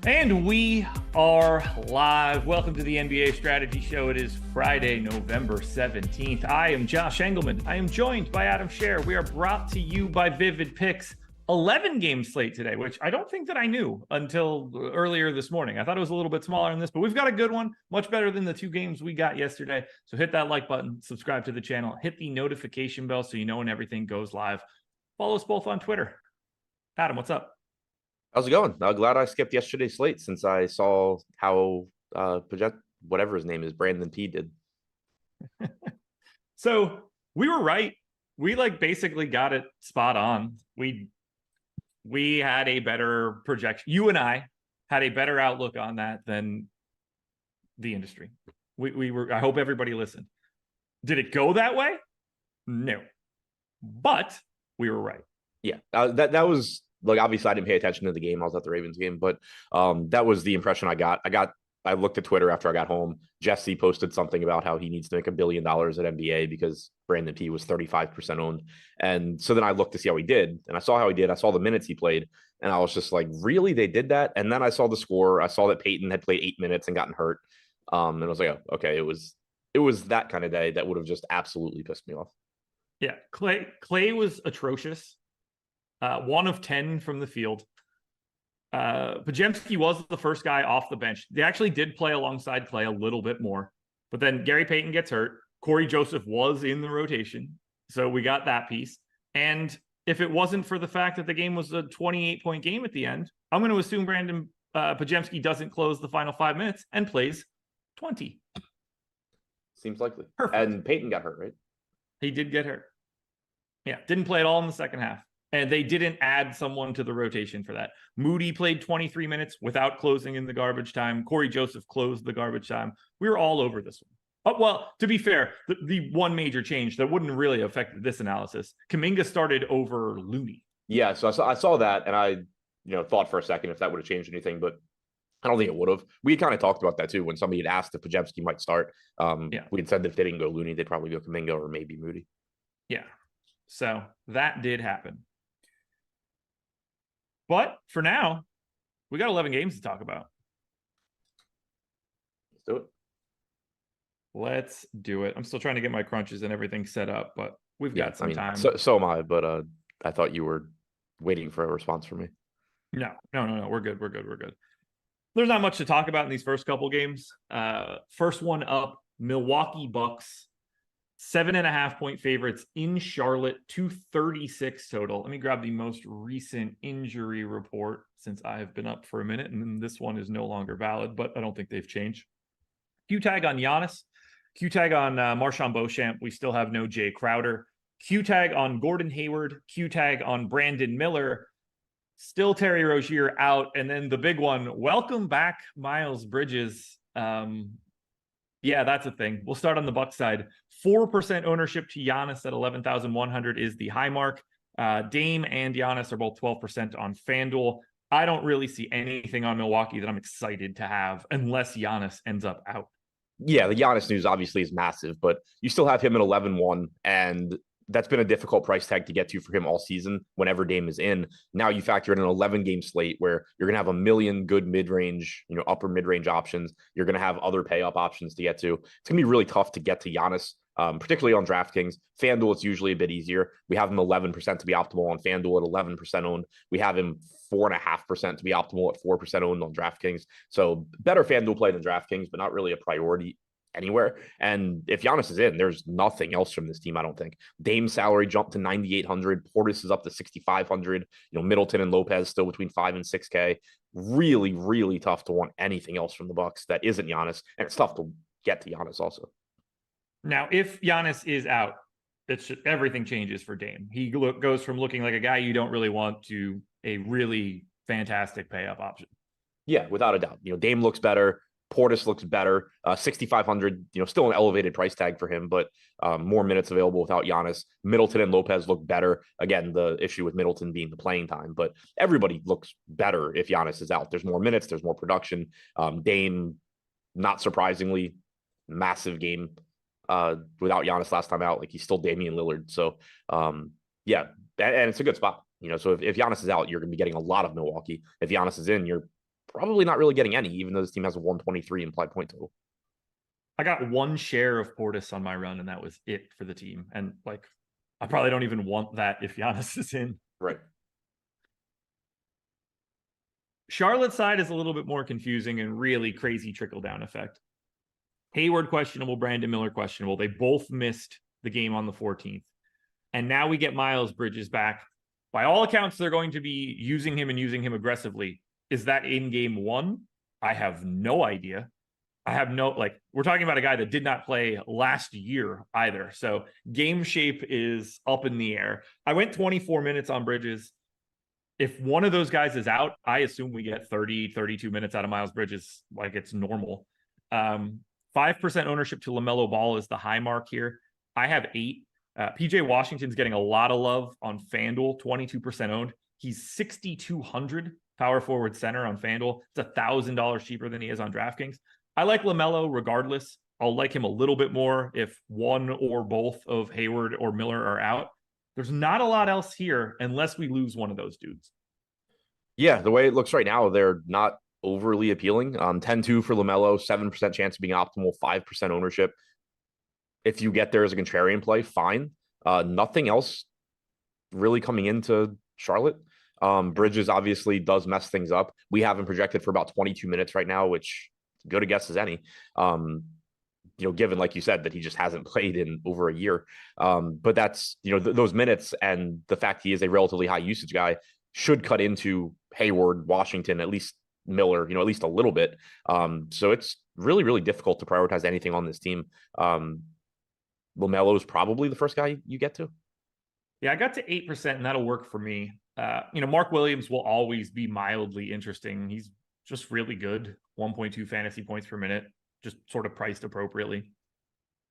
And we are live. Welcome to the NBA Strategy Show. It is Friday, November 17th. I am Josh Engleman. I am joined by Adam Scherer. We are brought to you by Vivid Picks. 11-game slate today, which I don't think that I knew until earlier this morning. I thought it was a little bit smaller than this, but we've got a good one, much better than the 2 games we got yesterday. So hit that like button, subscribe to the channel, hit the notification bell so you know when everything goes live. Follow us both on Twitter. Adam, what's up? How's it going? I'm glad I skipped yesterday's slate since I saw how whatever his name is, Brandon P did. So we were right. We basically got it spot on. We had a better projection. You and I had a better outlook on that than the industry. We were. I hope everybody listened. Did it go that way? No, but we were right. Yeah, that was. Like, obviously, I didn't pay attention to the game. I was at the Ravens game, but that was the impression I got. I looked at Twitter after I got home. Jesse posted something about how he needs to make $1 billion at NBA because Brandon P was 35% owned. And so then I looked to see how he did, and I saw how he did. I saw the minutes he played, and I was just like, really? They did that? And then I saw the score. I saw that Peyton had played 8 minutes and gotten hurt. And I was like, oh, okay, it was that kind of day that would have just absolutely pissed me off. Yeah, Clay was atrocious. 1 of 10 from the field. Podziemski was the first guy off the bench. They actually did play alongside Clay a little bit more, but then Gary Payton gets hurt. Corey Joseph was in the rotation, so we got that piece. And if it wasn't for the fact that the game was a 28-point game at the end, I'm going to assume Brandon Podziemski doesn't close the final 5 minutes and plays 20. Seems likely. Perfect. And Peyton got hurt, right? He did get hurt. Yeah, didn't play at all in the second half. And they didn't add someone to the rotation for that. Moody played 23 minutes without closing in the garbage time. Corey Joseph closed the garbage time. We were all over this one. Oh, well, to be fair, the one major change that wouldn't really affect this analysis, Kuminga started over Looney. Yeah, so I saw that, and I thought for a second if that would have changed anything, but I don't think it would have. We had kind of talked about that too when somebody had asked if Podziemski might start. We had said that if they didn't go Looney, they'd probably go Kuminga or maybe Moody. Yeah, so that did happen. But for now, we got 11 games to talk about. Let's do it. Let's do it. I'm still trying to get my crunches and everything set up, but we've got some time. So am I, but I thought you were waiting for a response from me. No. We're good. There's not much to talk about in these first couple games. First one up, Milwaukee Bucks. 7.5-point favorites in Charlotte, 236 total. Let me grab the most recent injury report since I have been up for a minute, and then this one is no longer valid, but I don't think they've changed. Q-tag on Giannis. Q-tag on Marchand Beauchamp. We still have no Jay Crowder. Q-tag on Gordon Hayward. Q-tag on Brandon Miller. Still Terry Rozier out. And then the big one, welcome back, Miles Bridges. Yeah, that's a thing. We'll start on the Bucks side. 4% ownership to Giannis at 11,100 is the high mark. Dame and Giannis are both 12% on FanDuel. I don't really see anything on Milwaukee that I'm excited to have unless Giannis ends up out. Yeah, the Giannis news obviously is massive, but you still have him at 11-1, and that's been a difficult price tag to get to for him all season whenever Dame is in. Now you factor in an 11-game slate where you're going to have a million good mid-range, upper mid-range options. You're going to have other pay-up options to get to. It's going to be really tough to get to Giannis, particularly on DraftKings. FanDuel, it's usually a bit easier. We have him 11% to be optimal on FanDuel at 11% owned. We have him 4.5% to be optimal at 4% owned on DraftKings. So better FanDuel play than DraftKings, but not really a priority anywhere. And if Giannis is in, there's nothing else from this team, I don't think. Dame's salary jumped to 9,800. Portis is up to 6,500. Middleton and Lopez still between 5 and 6K. Really, really tough to want anything else from the Bucks that isn't Giannis. And it's tough to get to Giannis also. Now, if Giannis is out, everything changes for Dame. He goes from looking like a guy you don't really want to a really fantastic pay-up option. Yeah, without a doubt. Dame looks better. Portis looks better. 6,500, still an elevated price tag for him, but more minutes available without Giannis. Middleton and Lopez look better. Again, the issue with Middleton being the playing time, but everybody looks better if Giannis is out. There's more minutes, there's more production. Dame, not surprisingly, massive game without Giannis last time out. Like, he's still Damian Lillard. So, yeah, and it's a good spot. So if Giannis is out, you're going to be getting a lot of Milwaukee. If Giannis is in, you're probably not really getting any, even though this team has a 123 implied point total. I got one share of Portis on my run, and that was it for the team. And like, I probably don't even want that if Giannis is in. Right. Charlotte's side is a little bit more confusing and really crazy trickle-down effect. Hayward questionable, Brandon Miller questionable. They both missed the game on the 14th. And now we get Miles Bridges back. By all accounts, they're going to be using him and using him aggressively. Is that in game one? I have no idea. We're talking about a guy that did not play last year either. So game shape is up in the air. I went 24 minutes on Bridges. If one of those guys is out, I assume we get 30, 32 minutes out of Miles Bridges like it's normal. 5% ownership to LaMelo Ball is the high mark here. I have 8. PJ Washington's getting a lot of love on FanDuel, 22% owned. He's 6,200 power forward center on FanDuel. It's $1,000 cheaper than he is on DraftKings. I like LaMelo regardless. I'll like him a little bit more if one or both of Hayward or Miller are out. There's not a lot else here unless we lose one of those dudes. Yeah, the way it looks right now, they're not overly appealing. 10-2 for LaMelo, 7% chance of being optimal, 5% ownership. If you get there as a contrarian play, fine. Nothing else really coming into Charlotte. Bridges obviously does mess things up. We have him projected for about 22 minutes right now, which good a guess as any. Given, like you said, that he just hasn't played in over a year. But that's, those minutes and the fact he is a relatively high usage guy should cut into Hayward, Washington, at least Miller, at least a little bit. So it's really, really difficult to prioritize anything on this team. LaMelo is probably the first guy you get to. Yeah, I got to 8%, and that'll work for me. Mark Williams will always be mildly interesting. He's just really good. 1.2 fantasy points per minute, just sort of priced appropriately.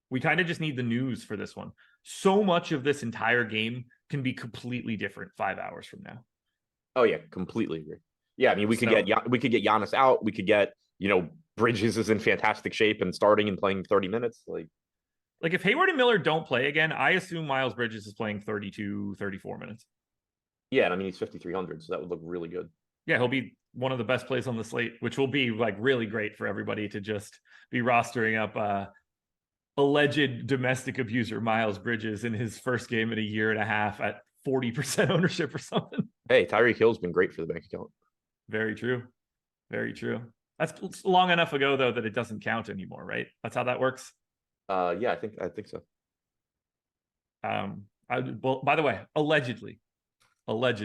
We kind of just need the news for this one. So much of this entire game can be completely different 5 hours from now. Oh yeah, completely agree. Yeah, I mean, we could get Giannis out. We could get, Bridges is in fantastic shape and starting and playing 30 minutes. Like if Hayward and Miller don't play again, I assume Miles Bridges is playing 32, 34 minutes. Yeah, and I mean, he's 5,300, so that would look really good. Yeah, he'll be one of the best plays on the slate, which will be like really great for everybody to just be rostering up alleged domestic abuser Miles Bridges in his first game in a year and a half at 40% ownership or something. Hey, Tyreek Hill's been great for the bank account. Very true. Very true. That's long enough ago, though, that it doesn't count anymore, right? That's how that works. Yeah, I think so. By the way, allegedly, I want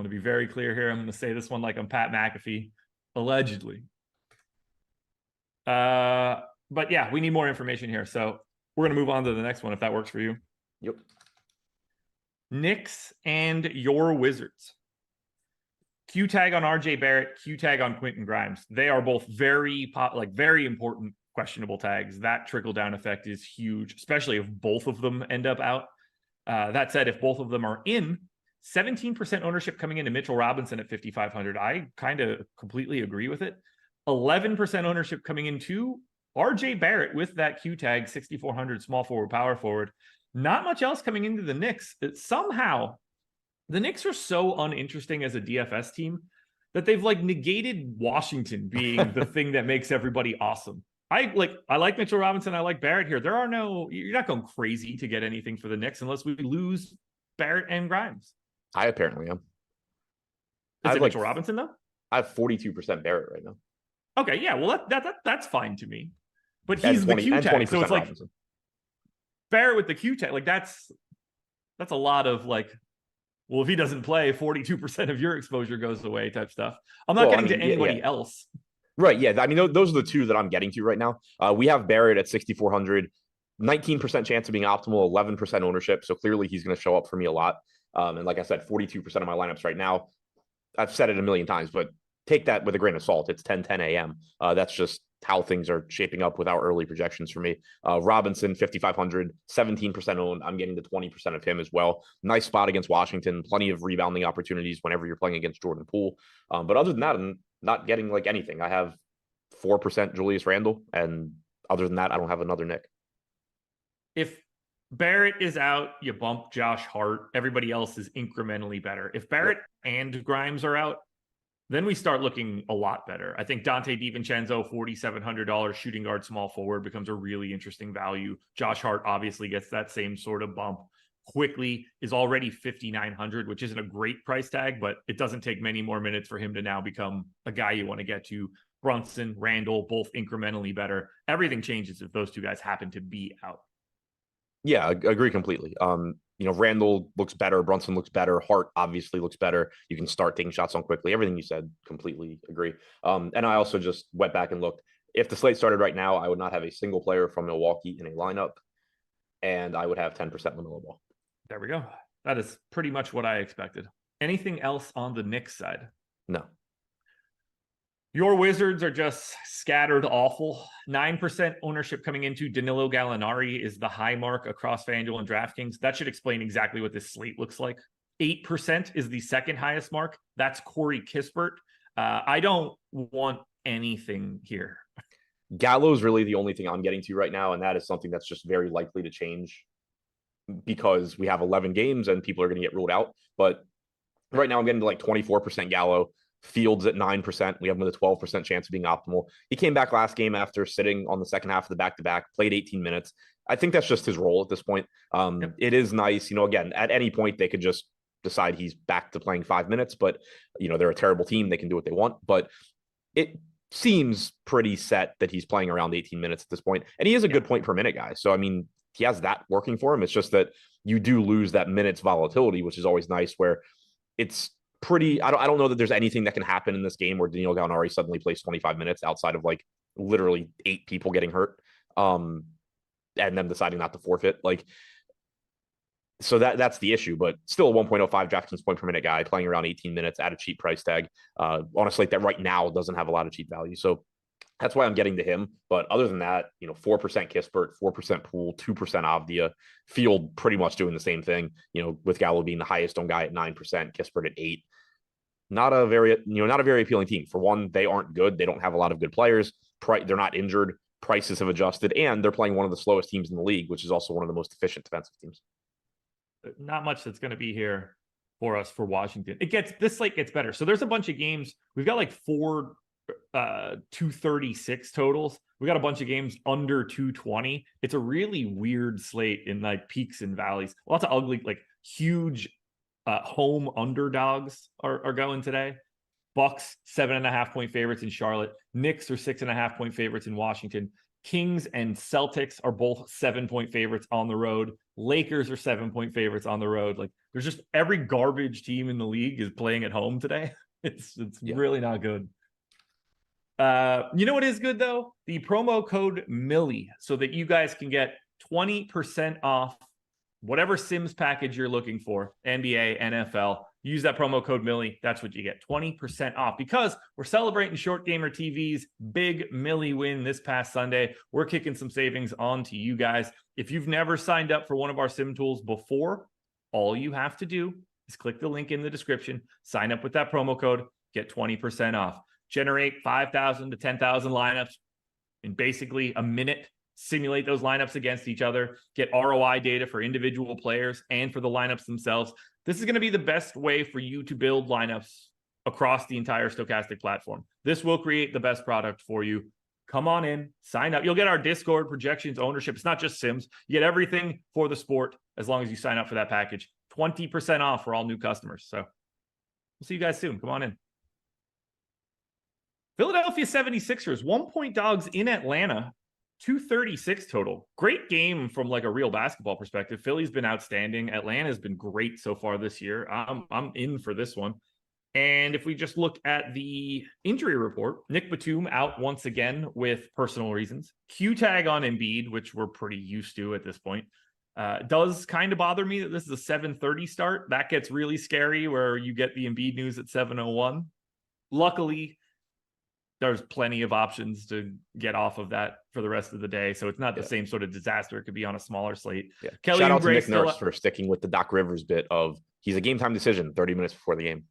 to be very clear here. I'm going to say this one like I'm Pat McAfee. Allegedly. But yeah, we need more information here. So we're going to move on to the next one if that works for you. Yep. Knicks and your Wizards. Q tag on RJ Barrett, Q tag on Quentin Grimes. They are both very important questionable tags. That trickle down effect is huge, especially if both of them end up out. That said, if both of them are in, 17% ownership coming into Mitchell Robinson at 5,500. I kind of completely agree with it. 11% ownership coming into RJ Barrett with that Q tag, 6,400 small forward, power forward. Not much else coming into the Knicks. Somehow, the Knicks are so uninteresting as a DFS team that they've negated Washington being the thing that makes everybody awesome. I like Mitchell Robinson. I like Barrett here. You're not going crazy to get anything for the Knicks unless we lose Barrett and Grimes. I apparently am. Is it Mitchell Robinson though? I have 42% Barrett right now. Okay, yeah, well that's fine to me. But he's the Q tag, so it's Robinson. Barrett with the Q tag, that's a lot of well, if he doesn't play, 42% of your exposure goes away type stuff. I'm not getting to anybody else. Right. Yeah. I mean, those are the two that I'm getting to right now. We have Barrett at 6,400, 19% chance of being optimal, 11% ownership. So clearly he's going to show up for me a lot. And like I said, 42% of my lineups right now. I've said it a million times, but take that with a grain of salt. It's 10 a.m. That's just how things are shaping up with our early projections for me. Robinson, 5,500, 17% owned. I'm getting to 20% of him as well. Nice spot against Washington. Plenty of rebounding opportunities whenever you're playing against Jordan Poole. But other than that, I'm not getting anything. I have 4% Julius Randle. And other than that, I don't have another Nick. If Barrett is out, you bump Josh Hart. Everybody else is incrementally better. If Barrett and Grimes are out, Then we start looking a lot better. I think Dante DiVincenzo, $4,700 shooting guard, small forward, becomes a really interesting value. Josh Hart obviously gets that same sort of bump. Quickly is already 5,900, which isn't a great price tag, but it doesn't take many more minutes for him to now become a guy you want to get to. Brunson, Randall, both incrementally better. Everything changes if those two guys happen to be out. Yeah, I agree completely. Randall looks better. Brunson looks better. Hart obviously looks better. You can start taking shots on quickly. Everything you said, completely agree. And I also just went back and looked. If the slate started right now, I would not have a single player from Milwaukee in a lineup, and I would have 10% LaMelo Ball. There we go. That is pretty much what I expected. Anything else on the Knicks side? No. Your Wizards are just scattered awful. 9% ownership coming into Danilo Gallinari is the high mark across FanDuel and DraftKings. That should explain exactly what this slate looks like. 8% is the second highest mark. That's Corey Kispert. I don't want anything here. Gallo is really the only thing I'm getting to right now, and that is something that's just very likely to change because we have 11 games and people are going to get ruled out. But right now I'm getting to like 24% Gallo. Fields at 9%. We have him with a 12% chance of being optimal. He came back last game after sitting on the second half of the back-to-back, played 18 minutes. I think that's just his role at this point. Yep. It is nice. Again, at any point, they could just decide he's back to playing 5 minutes, but, they're a terrible team. They can do what they want. But it seems pretty set that he's playing around 18 minutes at this point. And he is a good point per minute guy. So, he has that working for him. It's just that you do lose that minutes volatility, which is always nice, where it's pretty. I don't know that there's anything that can happen in this game where Danilo Gallinari suddenly plays 25 minutes outside of like literally 8 people getting hurt, and them deciding not to forfeit. So that's the issue. But still a 1.05 DraftKings point per minute guy playing around 18 minutes at a cheap price tag on a slate that right now doesn't have a lot of cheap value. So that's why I'm getting to him. But other than that, 4% Kispert, 4% Poole, 2% Avdia. Field pretty much doing the same thing, with Gallo being the highest owned guy at 9%, Kispert at 8%. Not a very appealing team. For one, they aren't good. They don't have a lot of good players. They're not injured. Prices have adjusted, and they're playing one of the slowest teams in the league, which is also one of the most efficient defensive teams. Not much that's going to be here for us for Washington. This slate gets better. So there's a bunch of games. We've got like 4 236 totals. We got a bunch of games under 220. It's a really weird slate in like peaks and valleys. Lots of ugly, like huge home underdogs are going today. Bucks 7.5 point favorites in Charlotte. Knicks are 6.5 point favorites in Washington. Kings and Celtics are both 7 point favorites on the road. Lakers are 7 point favorites on the road. Like there's just every garbage team in the league is playing at home today. It's really not good. You know what is good though? The promo code Millie, so that you guys can get 20% off whatever Sims package you're looking for, NBA, NFL. Use that promo code Millie. That's what you get, 20% off, because we're celebrating Short Gamer TV's big Millie win this past Sunday. We're kicking some savings on to you guys. If you've never signed up for one of our sim tools before, all you have to do is click the link in the description, sign up with that promo code, get 20% off. Generate 5,000 to 10,000 lineups in basically a minute. Simulate those lineups against each other. Get ROI data for individual players and for the lineups themselves. This is going to be the best way for you to build lineups across the entire Stochastic platform. This will create the best product for you. Come on in, sign up. You'll get our Discord, projections, ownership. It's not just Sims. You get everything for the sport as long as you sign up for that package. 20% off for all new customers. So we'll see you guys soon. Come on in. Philadelphia 76ers, 1 point dogs in Atlanta, 236 total. Great game from like a real basketball perspective. Philly's been outstanding. Atlanta's been great so far this year. I'm in for this one. And if we just look at the injury report, Nick Batum out once again with personal reasons. Q tag on Embiid, which we're pretty used to at this point. Does kind of bother me that this is a 7:30 start. That gets really scary where you get the Embiid news at 7:01. Luckily, there's plenty of options to get off of that for the rest of the day. So it's not the same sort of disaster it could be on a smaller slate. Yeah. Shout out to Nick Nurse for sticking with the Doc Rivers bit of he's a game time decision 30 minutes before the game.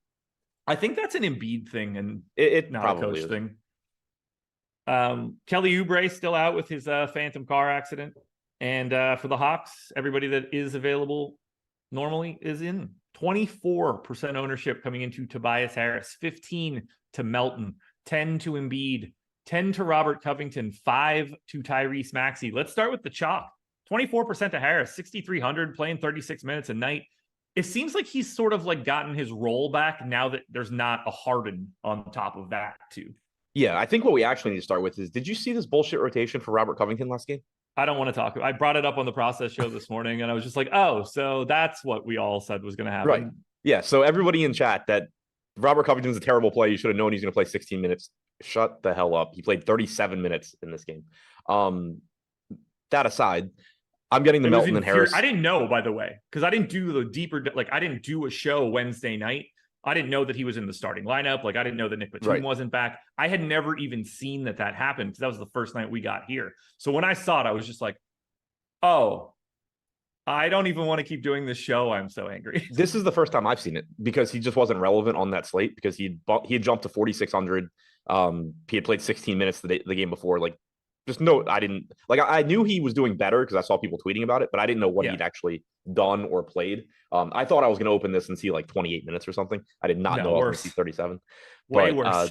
I think that's an Embiid thing and it not a coach thing. Kelly Oubre still out with his phantom car accident. And for the Hawks, everybody that is available normally is in. 24% ownership coming into Tobias Harris, 15 to Melton, 10 to Embiid, 10 to Robert Covington, 5 to Tyrese Maxey. Let's start with the chalk. 24% to Harris, 6,300, playing 36 minutes a night. It seems like he's sort of like gotten his role back now that there's not a Harden on top of that too. Yeah, I think what we actually need to start with is, did you see this bullshit rotation for Robert Covington last game? I don't want to talk. I brought it up on the process show this morning, and I was just like, oh, so that's what we all said was going to happen. Right. Yeah, so everybody in chat that Robert Covington's a terrible play. You should have known he's going to play 16 minutes. Shut the hell up. He played 37 minutes in this game. That aside, I'm getting the Melton and Harris. I didn't know, by the way, because I didn't do the deeper, like I didn't do a show Wednesday night. I didn't know that he was in the starting lineup. Like I didn't know that Nick Batum wasn't back. I had never even seen that happened because that was the first night we got here. So when I saw it, I was just like, oh, I don't even want to keep doing this show. I'm so angry. This is the first time I've seen it because he just wasn't relevant on that slate because he had jumped to 4,600. He had played 16 minutes the game before. Like, just no, I didn't like. I knew he was doing better because I saw people tweeting about it, but I didn't know what he'd actually done or played. I thought I was going to open this and see like 28 minutes or something. I did not know I was going to see 37. Way worse.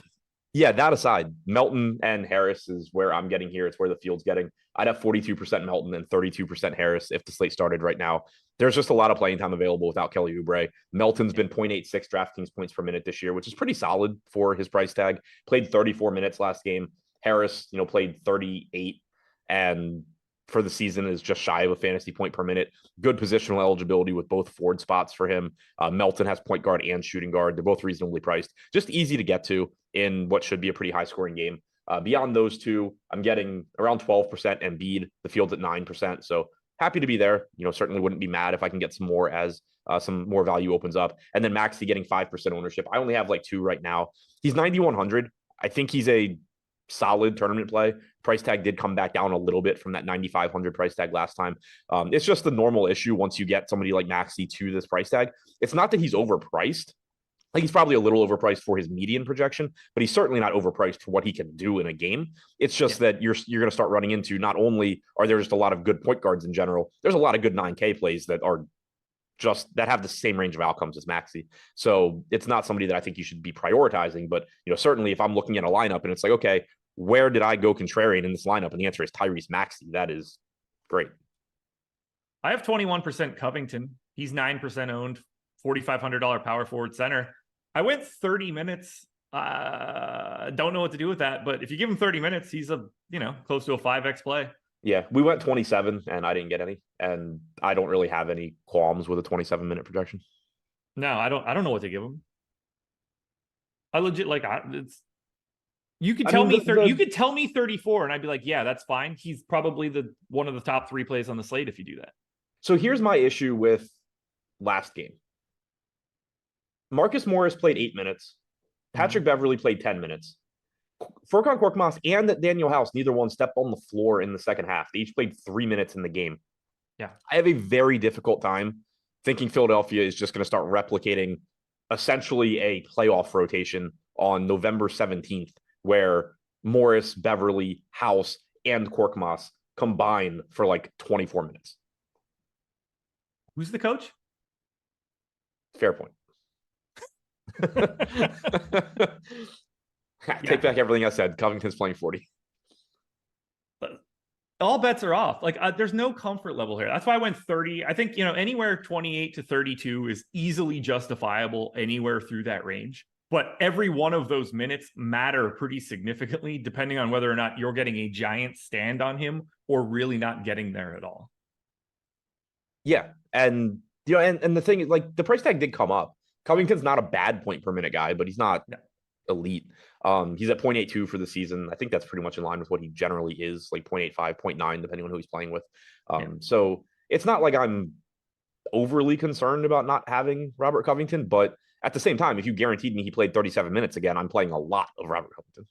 Yeah, that aside, Melton and Harris is where I'm getting here. It's where the field's getting. I'd have 42% Melton and 32% Harris if the slate started right now. There's just a lot of playing time available without Kelly Oubre. Melton's been 0.86 DraftKings points per minute this year, which is pretty solid for his price tag. Played 34 minutes last game. Harris, played 38 and for the season is just shy of a fantasy point per minute. Good positional eligibility with both forward spots for him. Melton has point guard and shooting guard. They're both reasonably priced. Just easy to get to in what should be a pretty high scoring game. Beyond those two, I'm getting around 12% Embiid. The field's at 9%. So happy to be there. Certainly wouldn't be mad if I can get some more as some more value opens up. And then Maxey getting 5% ownership. I only have like 2 right now. He's 9,100. I think he's a solid tournament play. Price tag did come back down a little bit from that 9,500 price tag last time. It's just the normal issue once you get somebody like Maxey to this price tag. It's not that he's overpriced. Like he's probably a little overpriced for his median projection, but he's certainly not overpriced for what he can do in a game. It's just that you're going to start running into, not only are there just a lot of good point guards in general, there's a lot of good 9K plays that are just that have the same range of outcomes as Maxey. So it's not somebody that I think you should be prioritizing, but certainly if I'm looking at a lineup and it's like, okay, where did I go contrarian in this lineup? And the answer is Tyrese Maxey. That is great. I have 21% Covington. He's 9% owned, $4,500 power forward center. I went 30 minutes. Don't know what to do with that, but if you give him 30 minutes, he's close to a 5x play. Yeah, we went 27 and I didn't get any, and I don't really have any qualms with a 27-minute projection. No, I don't know what to give him. I legit you could tell me 30. You could tell me 34, and I'd be like, yeah, that's fine. He's probably one of the top 3 plays on the slate if you do that. So here's my issue with last game. Marcus Morris played 8 minutes. Patrick Beverley played 10 minutes. Furkan Korkmaz and Daniel House, neither one stepped on the floor in the second half. They each played 3 minutes in the game. Yeah. I have a very difficult time thinking Philadelphia is just going to start replicating essentially a playoff rotation on November 17th, where Morris, Beverley, House, and Korkmaz combine for like 24 minutes. Who's the coach? Fair point. Take back everything I said. Covington's playing 40. But all bets are off. Like there's no comfort level here. That's why I went 30. I think, anywhere 28 to 32 is easily justifiable anywhere through that range. But every one of those minutes matter pretty significantly, depending on whether or not you're getting a giant stand on him or really not getting there at all. Yeah. And, and the thing is, like, the price tag did come up. Covington's not a bad point per minute guy, but he's not elite. He's at 0.82 for the season. I think that's pretty much in line with what he generally is, like 0.85, 0.9, depending on who he's playing with. So it's not like I'm overly concerned about not having Robert Covington, but at the same time, if you guaranteed me he played 37 minutes again, I'm playing a lot of Robert Covington.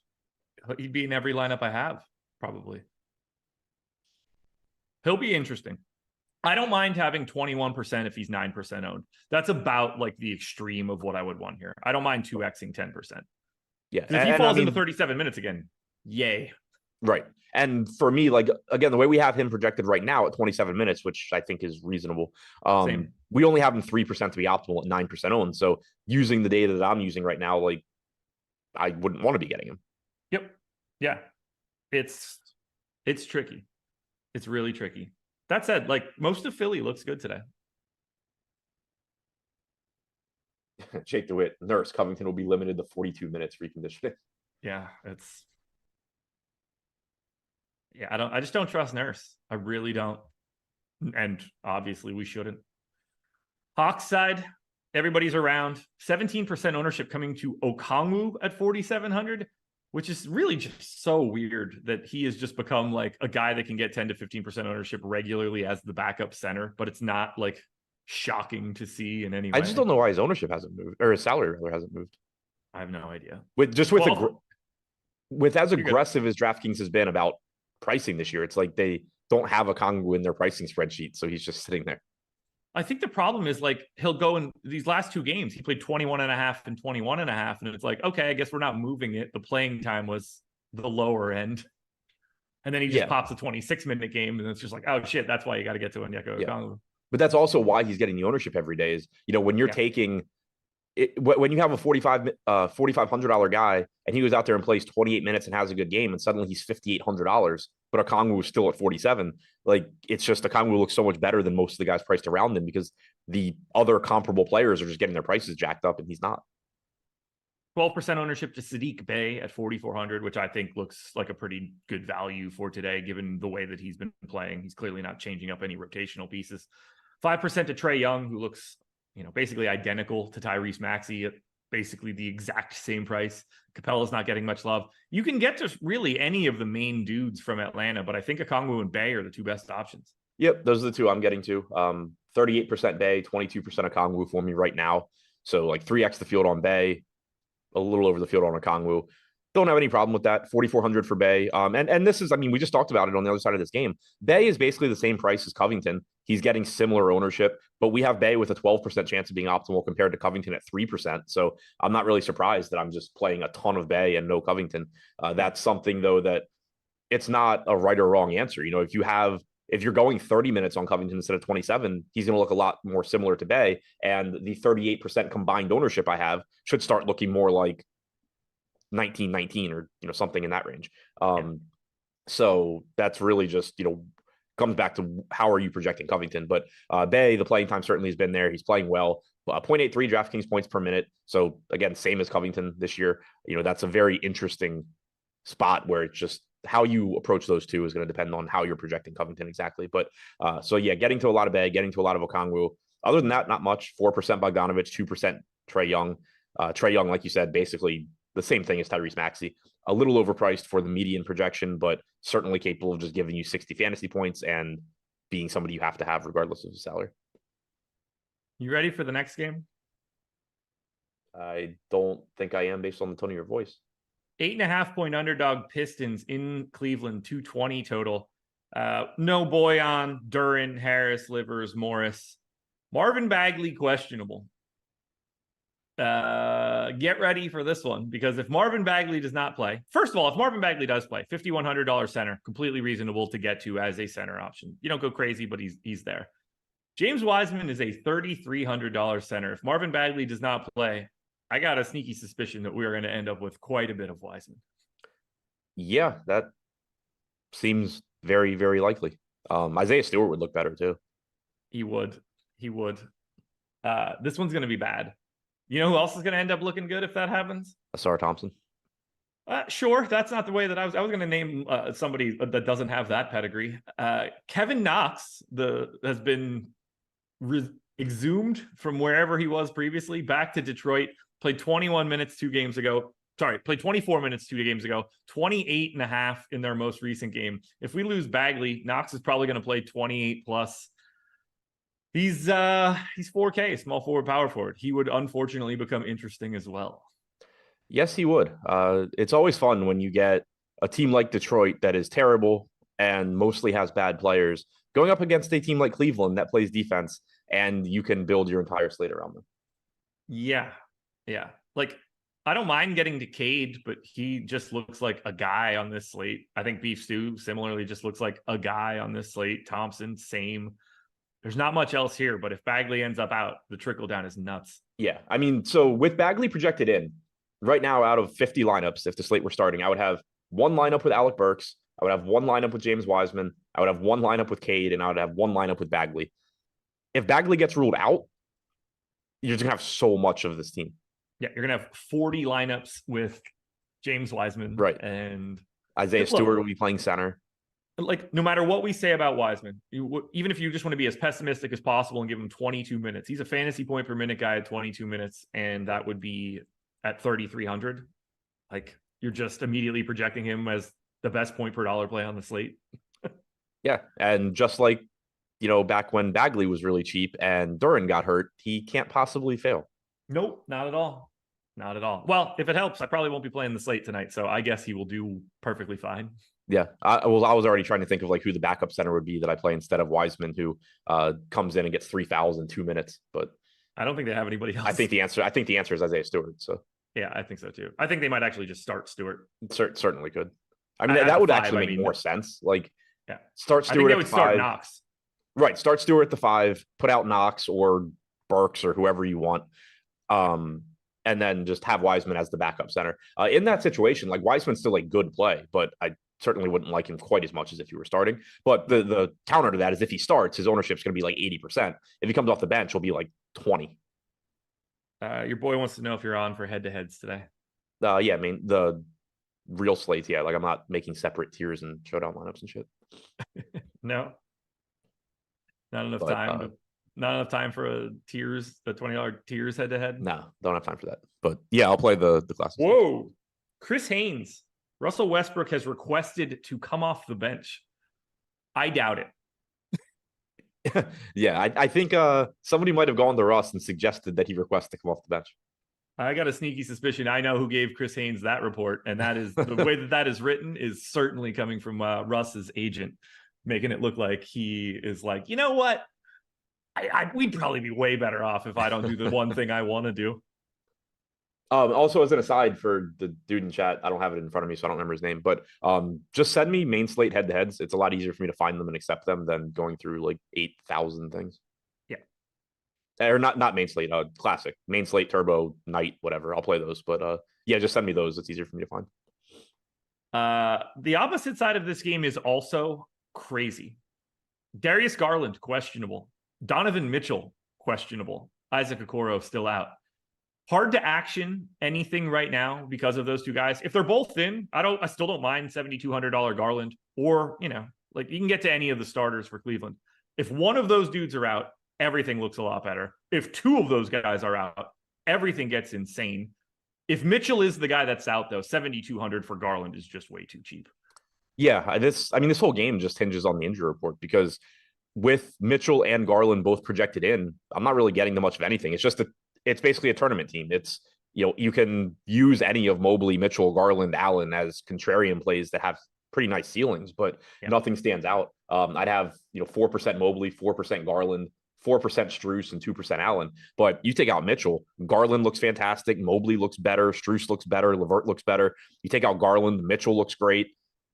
He'd be in every lineup I have, probably. He'll be interesting. I don't mind having 21% if he's 9% owned. That's about like the extreme of what I would want here. I don't mind 2xing 10%. Yeah. If he falls into 37 minutes again, yay. Right. And for me, like, again, the way we have him projected right now at 27 minutes, which I think is reasonable, Same. we only have him 3% to be optimal at 9% owned. So using the data that I'm using right now, like, I wouldn't want to be getting him. Yep. Yeah. It's tricky. It's really tricky. That said, like, most of Philly looks good today. Jake DeWitt, Nurse, Covington will be limited to 42 minutes reconditioning. Yeah, I just don't trust Nurse. I really don't. And obviously we shouldn't. Hawks side, everybody's around. 17% ownership coming to Okongwu at 4,700, which is really just so weird that he has just become like a guy that can get 10 to 15% ownership regularly as the backup center, but it's not like shocking to see in any way. I just don't know why his ownership hasn't moved, or his salary rather hasn't moved. I have no idea. With as aggressive as DraftKings has been about pricing this year, it's like they don't have a Okongwu in their pricing spreadsheet, so he's just sitting there. I think the problem is like he'll go in these last two games. He played 21 and a half and 21 and a half. And it's like, okay, I guess we're not moving it. The playing time was the lower end. And then he just pops a 26-minute game. And it's just like, oh, shit, that's why you got to get to Onyeka Okongwu. But that's also why he's getting the ownership every day is, when you're taking it, when you have a $4,500 guy and he goes out there and plays 28 minutes and has a good game and suddenly he's $5,800, but Okongwu is still at 47. Like, it's just Okongwu looks so much better than most of the guys priced around him because the other comparable players are just getting their prices jacked up and he's not. 12% ownership to Sadiq Bey at 4,400, which I think looks like a pretty good value for today, given the way that he's been playing. He's clearly not changing up any rotational pieces. 5% to Trae Young, who looks, basically identical to Tyrese Maxey at basically the exact same price. Capella's not getting much love. You can get to really any of the main dudes from Atlanta, but I think Okongwu and Bey are the two best options. Yep, those are the two I'm getting to. 38% Bey, 22% Okongwu for me right now. So like 3x the field on Bey, a little over the field on Okongwu. Don't have any problem with that. 4,400 for Bey. And this is, we just talked about it on the other side of this game. Bey is basically the same price as Covington. He's getting similar ownership, but we have Bey with a 12% chance of being optimal compared to Covington at 3%. So I'm not really surprised that I'm just playing a ton of Bey and no Covington. That's something, though, that it's not a right or wrong answer. If you're going 30 minutes on Covington instead of 27, he's going to look a lot more similar to Bey. And the 38% combined ownership I have should start looking more like 19-19 or something in that range. So that's really just comes back to how are you projecting Covington. But Bey, the playing time certainly has been there. He's playing well. 0.83 DraftKings points per minute. So again, same as Covington this year. That's a very interesting spot where it's just how you approach those two is going to depend on how you're projecting Covington exactly. But so yeah, getting to a lot of Bey, getting to a lot of Okongwu. Other than that, not much. 4% Bogdanovich, 2% Trae Young. Trae Young, like you said, basically the same thing as Tyrese Maxey. A little overpriced for the median projection, but certainly capable of just giving you 60 fantasy points and being somebody you have to have regardless of the salary. You ready for the next game? I don't think I am based on the tone of your voice. 8.5-point underdog Pistons in Cleveland, 220 total. No Boyan, Duran, Harris, Livers, Morris. Marvin Bagley, questionable. Get ready for this one, because if Marvin Bagley does not play, first of all, if Marvin Bagley does play, $5,100 center, completely reasonable to get to as a center option. You don't go crazy, but he's there. James Wiseman is a $3,300 center. If Marvin Bagley does not play, I got a sneaky suspicion that we are going to end up with quite a bit of Wiseman. Yeah, that seems very, very likely. Isaiah Stewart would look better too. He would. This one's going to be bad. You know who else is going to end up looking good if that happens? Asar Thompson. Sure. That's not the way that I was going to name somebody that doesn't have that pedigree. Kevin Knox has been exhumed from wherever he was previously back to Detroit. Played 21 minutes 2 games ago. Sorry, played 24 minutes 2 games ago. 28 and a half in their most recent game. If we lose Bagley, Knox is probably going to play 28 plus. He's 4K, small forward, power forward. He would unfortunately become interesting as well. Yes, he would. It's always fun when you get a team like Detroit that is terrible and mostly has bad players going up against a team like Cleveland that plays defense, and you can build your entire slate around them. Yeah. Like, I don't mind getting to Cade, but he just looks like a guy on this slate. I think Beef Stew similarly just looks like a guy on this slate. Thompson, same. There's not much else here, but if Bagley ends up out, the trickle down is nuts. Yeah. I mean, so with Bagley projected in, right now out of 50 lineups, if the slate were starting, I would have one lineup with Alec Burks. I would have one lineup with James Wiseman. I would have one lineup with Cade, and I would have one lineup with Bagley. If Bagley gets ruled out, you're just going to have so much of this team. Yeah, you're going to have 40 lineups with James Wiseman. Right. And Isaiah Stewart will be playing center. Like, no matter what we say about Wiseman, even if you just want to be as pessimistic as possible and give him 22 minutes, he's a fantasy point per minute guy at 22 minutes, and that would be at 3,300. Like, you're just immediately projecting him as the best point per dollar play on the slate. Yeah, and just like, back when Bagley was really cheap and Duran got hurt, he can't possibly fail. Nope, not at all. Not at all. Well, if it helps, I probably won't be playing the slate tonight, so I guess he will do perfectly fine. Yeah, I was already trying to think of like who the backup center would be that I play instead of Wiseman, who comes in and gets 3 fouls in 2 minutes. But I don't think they have anybody else. I think the answer is Isaiah Stewart. So yeah, I think so too. I think they might actually just start Stewart. Certainly could. I mean, that would actually make more sense. Like, yeah, start Stewart. I think they would start Knox. Right, start Stewart at the 5, put out Knox or Burks or whoever you want. And then just have Wiseman as the backup center. In that situation, like, Wiseman's still a good play, but I certainly wouldn't like him quite as much as if you were starting. But the counter to that is if he starts, his ownership's going to be like 80%. If he comes off the bench, he'll be like 20. Your boy wants to know if you're on for head-to-heads today. Yeah, I mean, the real slates, yeah. Like, I'm not making separate tiers and showdown lineups and shit. No. Not enough time. Not enough time for the $20 tiers head-to-head? No, don't have time for that. But yeah, I'll play the classics. Whoa. Chris Haynes. Russell Westbrook has requested to come off the bench. I doubt it. Yeah, I think somebody might have gone to Russ and suggested that he request to come off the bench. I got a sneaky suspicion I know who gave Chris Haynes that report, and that is the way that is written is certainly coming from Russ's agent, making it look like he is like, you know what? We'd probably be way better off if I don't do the one thing I want to do. Also, as an aside for the dude in chat, I don't have it in front of me, so I don't remember his name, but just send me main slate head-to-heads. It's a lot easier for me to find them and accept them than going through like 8,000 things. Yeah. Or not main slate, classic. Main slate, turbo, night, whatever. I'll play those. But yeah, just send me those. It's easier for me to find. The opposite side of this game is also crazy. Darius Garland, questionable. Donovan Mitchell, questionable. Isaac Okoro still out. Hard to action anything right now because of those two guys. If they're both in, I still don't mind $7,200 Garland, or, like, you can get to any of the starters for Cleveland. If one of those dudes are out, everything looks a lot better. If two of those guys are out, everything gets insane. If Mitchell is the guy that's out, though, $7,200 for Garland is just way too cheap. Yeah, this whole game just hinges on the injury report, because with Mitchell and Garland both projected in, I'm not really getting to much of anything. It's basically a tournament team. It's, you can use any of Mobley, Mitchell, Garland, Allen as contrarian plays that have pretty nice ceilings, but nothing stands out. I'd have, 4% Mobley, 4% Garland, 4% Strus, and 2% Allen. But you take out Mitchell, Garland looks fantastic. Mobley looks better. Strus looks better. LeVert looks better. You take out Garland, Mitchell looks great.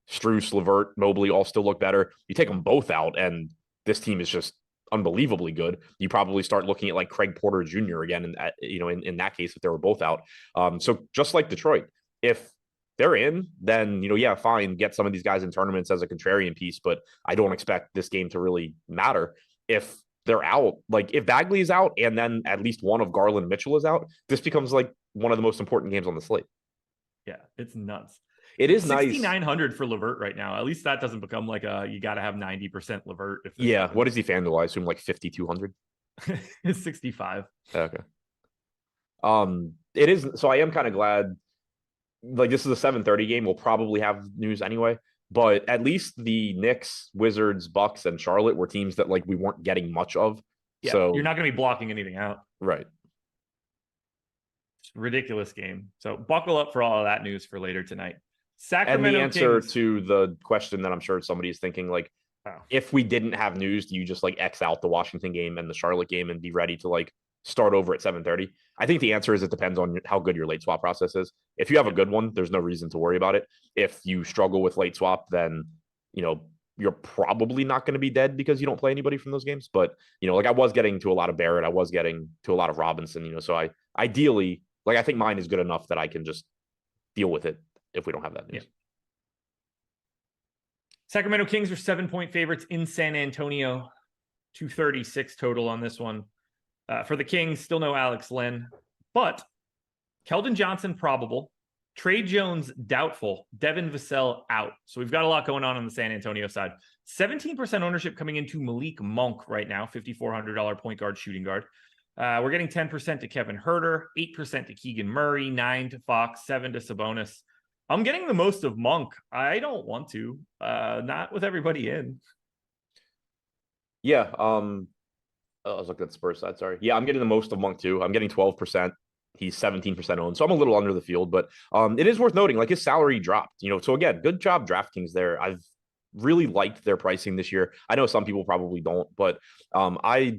Strus, LeVert, Mobley all still look better. You take them both out, and this team is just unbelievably good. You probably start looking at like Craig Porter Jr. again, and in that case, if they were both out. So just like Detroit, if they're in, then fine, get some of these guys in tournaments as a contrarian piece. But I don't expect this game to really matter. If they're out, like if Bagley is out, and then at least one of Garland and Mitchell is out, this becomes like one of the most important games on the slate. Yeah, it's nuts. It is nice. 6,900 for LeVert right now. At least that doesn't become like you got to have 90% LeVert. Yeah. What is he FanDuel? I assume like 5,200. It's 65. Okay. It is. So I am kind of glad. Like, this is a 7:30 game. We'll probably have news anyway. But at least the Knicks, Wizards, Bucks, and Charlotte were teams that like we weren't getting much of. Yeah, so you're not going to be blocking anything out. Right. It's a ridiculous game. So buckle up for all of that news for later tonight. Sacramento and the answer Kings. To the question that I'm sure somebody is thinking, like, if we didn't have news, do you just like X out the Washington game and the Charlotte game and be ready to like start over at 7:30? I think the answer is it depends on how good your late swap process is. If you have a good one, there's no reason to worry about it. If you struggle with late swap, then, you're probably not going to be dead because you don't play anybody from those games. But, like I was getting to a lot of Barrett, I was getting to a lot of Robinson, so I ideally, like I think mine is good enough that I can just deal with it if we don't have that news. Yeah. Sacramento Kings are 7-point favorites in San Antonio. 236 total on this one. For the Kings, still no Alex Len, but Keldon Johnson probable, Trey Jones doubtful, Devin Vassell out. So we've got a lot going on the San Antonio side. 17% ownership coming into Malik Monk right now, $5,400 point guard, shooting guard. We're getting 10% to Kevin Huerter, 8% to Keegan Murray, 9% to Fox, 7% to Sabonis. I'm getting the most of Monk. I don't want to, not with everybody in. Yeah. I was looking at the Spurs side. Sorry. Yeah, I'm getting the most of Monk too. I'm getting 12%. He's 17% owned. So I'm a little under the field, but it is worth noting, like his salary dropped, so again, good job DraftKings there. I've really liked their pricing this year. I know some people probably don't, but I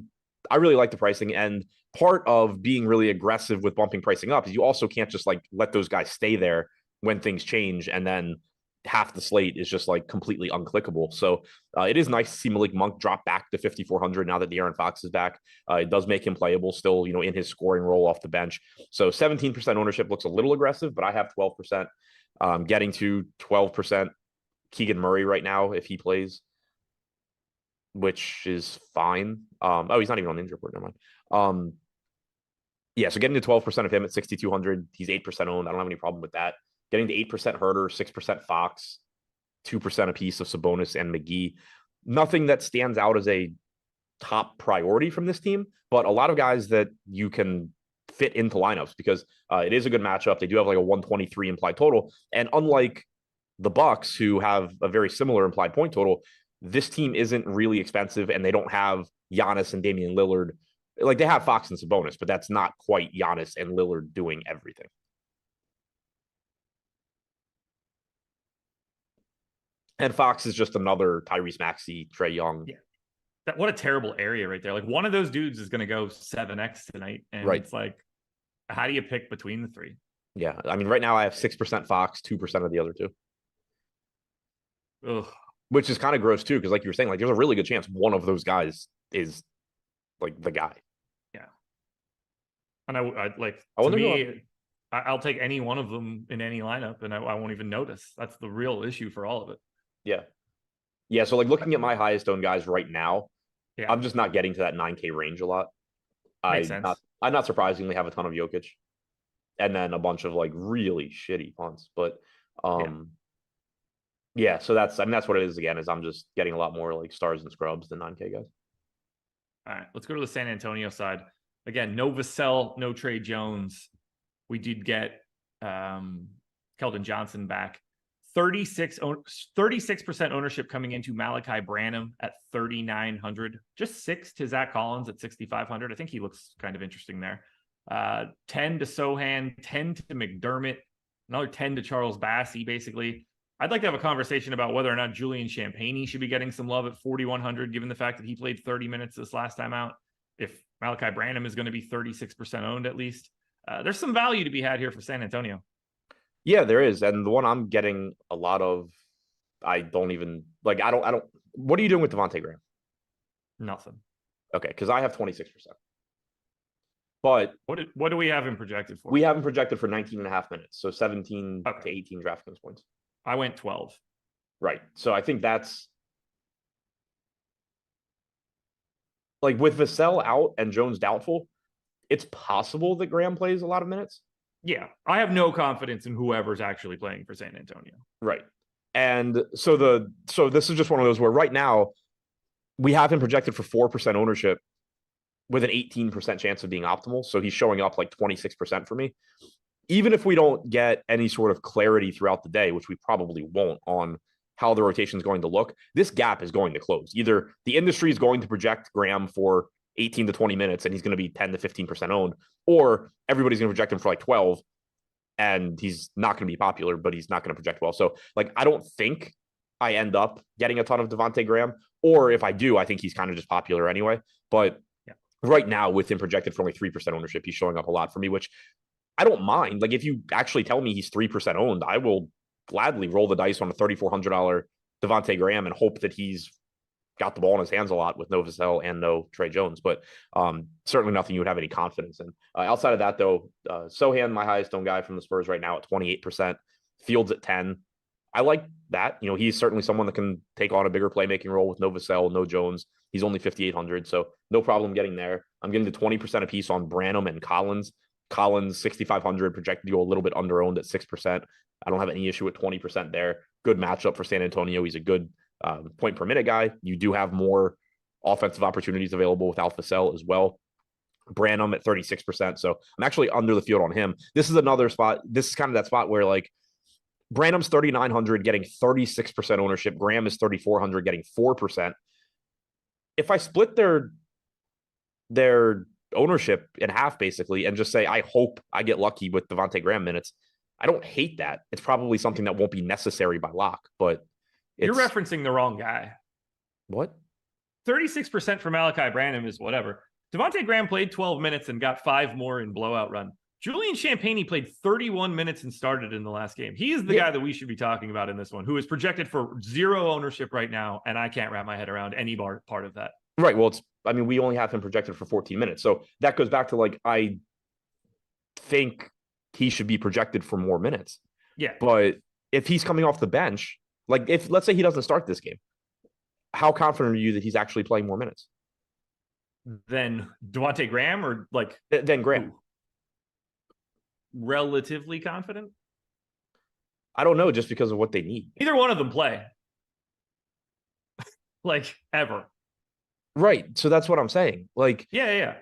really like the pricing. And part of being really aggressive with bumping pricing up is you also can't just like let those guys stay there when things change and then half the slate is just like completely unclickable. So it is nice to see Malik Monk drop back to 5,400 now that De'Aaron Fox is back. It does make him playable still, in his scoring role off the bench. So 17% ownership looks a little aggressive, but I have 12%. Getting to 12% Keegan Murray right now if he plays, which is fine. He's not even on the injury report. Never mind. Yeah, so getting to 12% of him at 6,200, he's 8% owned. I don't have any problem with that. Getting to 8% Huerter, 6% Fox, 2% a piece of Sabonis and McGee. Nothing that stands out as a top priority from this team, but a lot of guys that you can fit into lineups because it is a good matchup. They do have like a 123 implied total. And unlike the Bucks, who have a very similar implied point total, this team isn't really expensive and they don't have Giannis and Damian Lillard. Like they have Fox and Sabonis, but that's not quite Giannis and Lillard doing everything. And Fox is just another Tyrese Maxey, Trae Young. Yeah. What a terrible area right there. Like one of those dudes is going to go 7x tonight. And It's like, how do you pick between the three? Yeah. I mean, right now I have 6% Fox, 2% of the other two. Ugh. Which is kind of gross too. Because like you were saying, like there's a really good chance one of those guys is like the guy. Yeah. And I like, I'll take any one of them in any lineup and I won't even notice. That's the real issue for all of it. Yeah. Yeah. So like looking at my highest owned guys right now, yeah. I'm just not getting to that 9K range a lot. I not surprisingly have a ton of Jokic and then a bunch of like really shitty punts. But yeah, so that's what it is again, is I'm just getting a lot more like stars and scrubs than 9K guys. All right, let's go to the San Antonio side. Again, no Vassell, no Trey Jones. We did get Keldon Johnson back. 36% ownership coming into Malachi Branham at 3,900. Just 6 to Zach Collins at 6,500. I think he looks kind of interesting there. 10 to Sohan, 10 to McDermott, another 10 to Charles Bassey, basically. I'd like to have a conversation about whether or not Julian Champagnie should be getting some love at 4,100, given the fact that he played 30 minutes this last time out. If Malachi Branham is going to be 36% owned at least. There's some value to be had here for San Antonio. Yeah, there is. And the one I'm getting a lot of, I don't, what are you doing with Devontae Graham? Nothing. Okay, because I have 26%. But what do we have him projected for? We have him projected for 19 and a half minutes. So 17 to 18 DraftKings points. I went 12. Right. So I think that's like with Vassell out and Jones doubtful, it's possible that Graham plays a lot of minutes. Yeah. I have no confidence in whoever's actually playing for San Antonio. Right. And so this is just one of those where right now we have him projected for 4% ownership with an 18% chance of being optimal. So he's showing up like 26% for me. Even if we don't get any sort of clarity throughout the day, which we probably won't on how the rotation is going to look, this gap is going to close. Either the industry is going to project Graham for 18 to 20 minutes and he's going to be 10 to 15% owned, or everybody's going to project him for like 12 and he's not going to be popular, but he's not going to project well. So like, I don't think I end up getting a ton of Devontae Graham, or if I do, I think he's kind of just popular anyway. But right now, with him projected for only 3% ownership, he's showing up a lot for me, which I don't mind. Like, if you actually tell me he's 3% owned, I will gladly roll the dice on a $3,400 Devontae Graham and hope that he's got the ball in his hands a lot with no Vassell and no Trey Jones, but certainly nothing you would have any confidence in. Outside of that, though, Sohan, my highest owned guy from the Spurs right now at 28%, Fields at 10. I like that. You know, he's certainly someone that can take on a bigger playmaking role with no Vassell, no Jones. He's only 5,800, so no problem getting there. I'm getting to 20% a piece on Branham and Collins. Collins, 6,500, projected to go a little bit under owned at 6%. I don't have any issue with 20% there. Good matchup for San Antonio. He's a good point per minute guy. You do have more offensive opportunities available with Alpha Cell as well. Branham at 36%. So I'm actually under the field on him. This is another spot. This is kind of that spot where, like, Branham's 3,900 getting 36% ownership. Graham is 3,400 getting 4%. If I split their ownership in half basically and just say, I hope I get lucky with Devontae Graham minutes, I don't hate that. It's probably something that won't be necessary by lock, but you're referencing the wrong guy. What? 36% for Malachi Branham is whatever. Devontae Graham played 12 minutes and got 5 more in blowout run. Julian Champagnie played 31 minutes and started in the last game. He is the guy that we should be talking about in this one, who is projected for 0 ownership right now, and I can't wrap my head around any part of that. Right. Well, we only have him projected for 14 minutes. So that goes back to, like, I think he should be projected for more minutes. Yeah. But if he's coming off the bench, like, if let's say he doesn't start this game, how confident are you that he's actually playing more minutes than Devontae Graham, or like than Graham? Ooh. Relatively confident? I don't know, just because of what they need. Neither one of them play. Like, ever. Right. So that's what I'm saying. Like, yeah.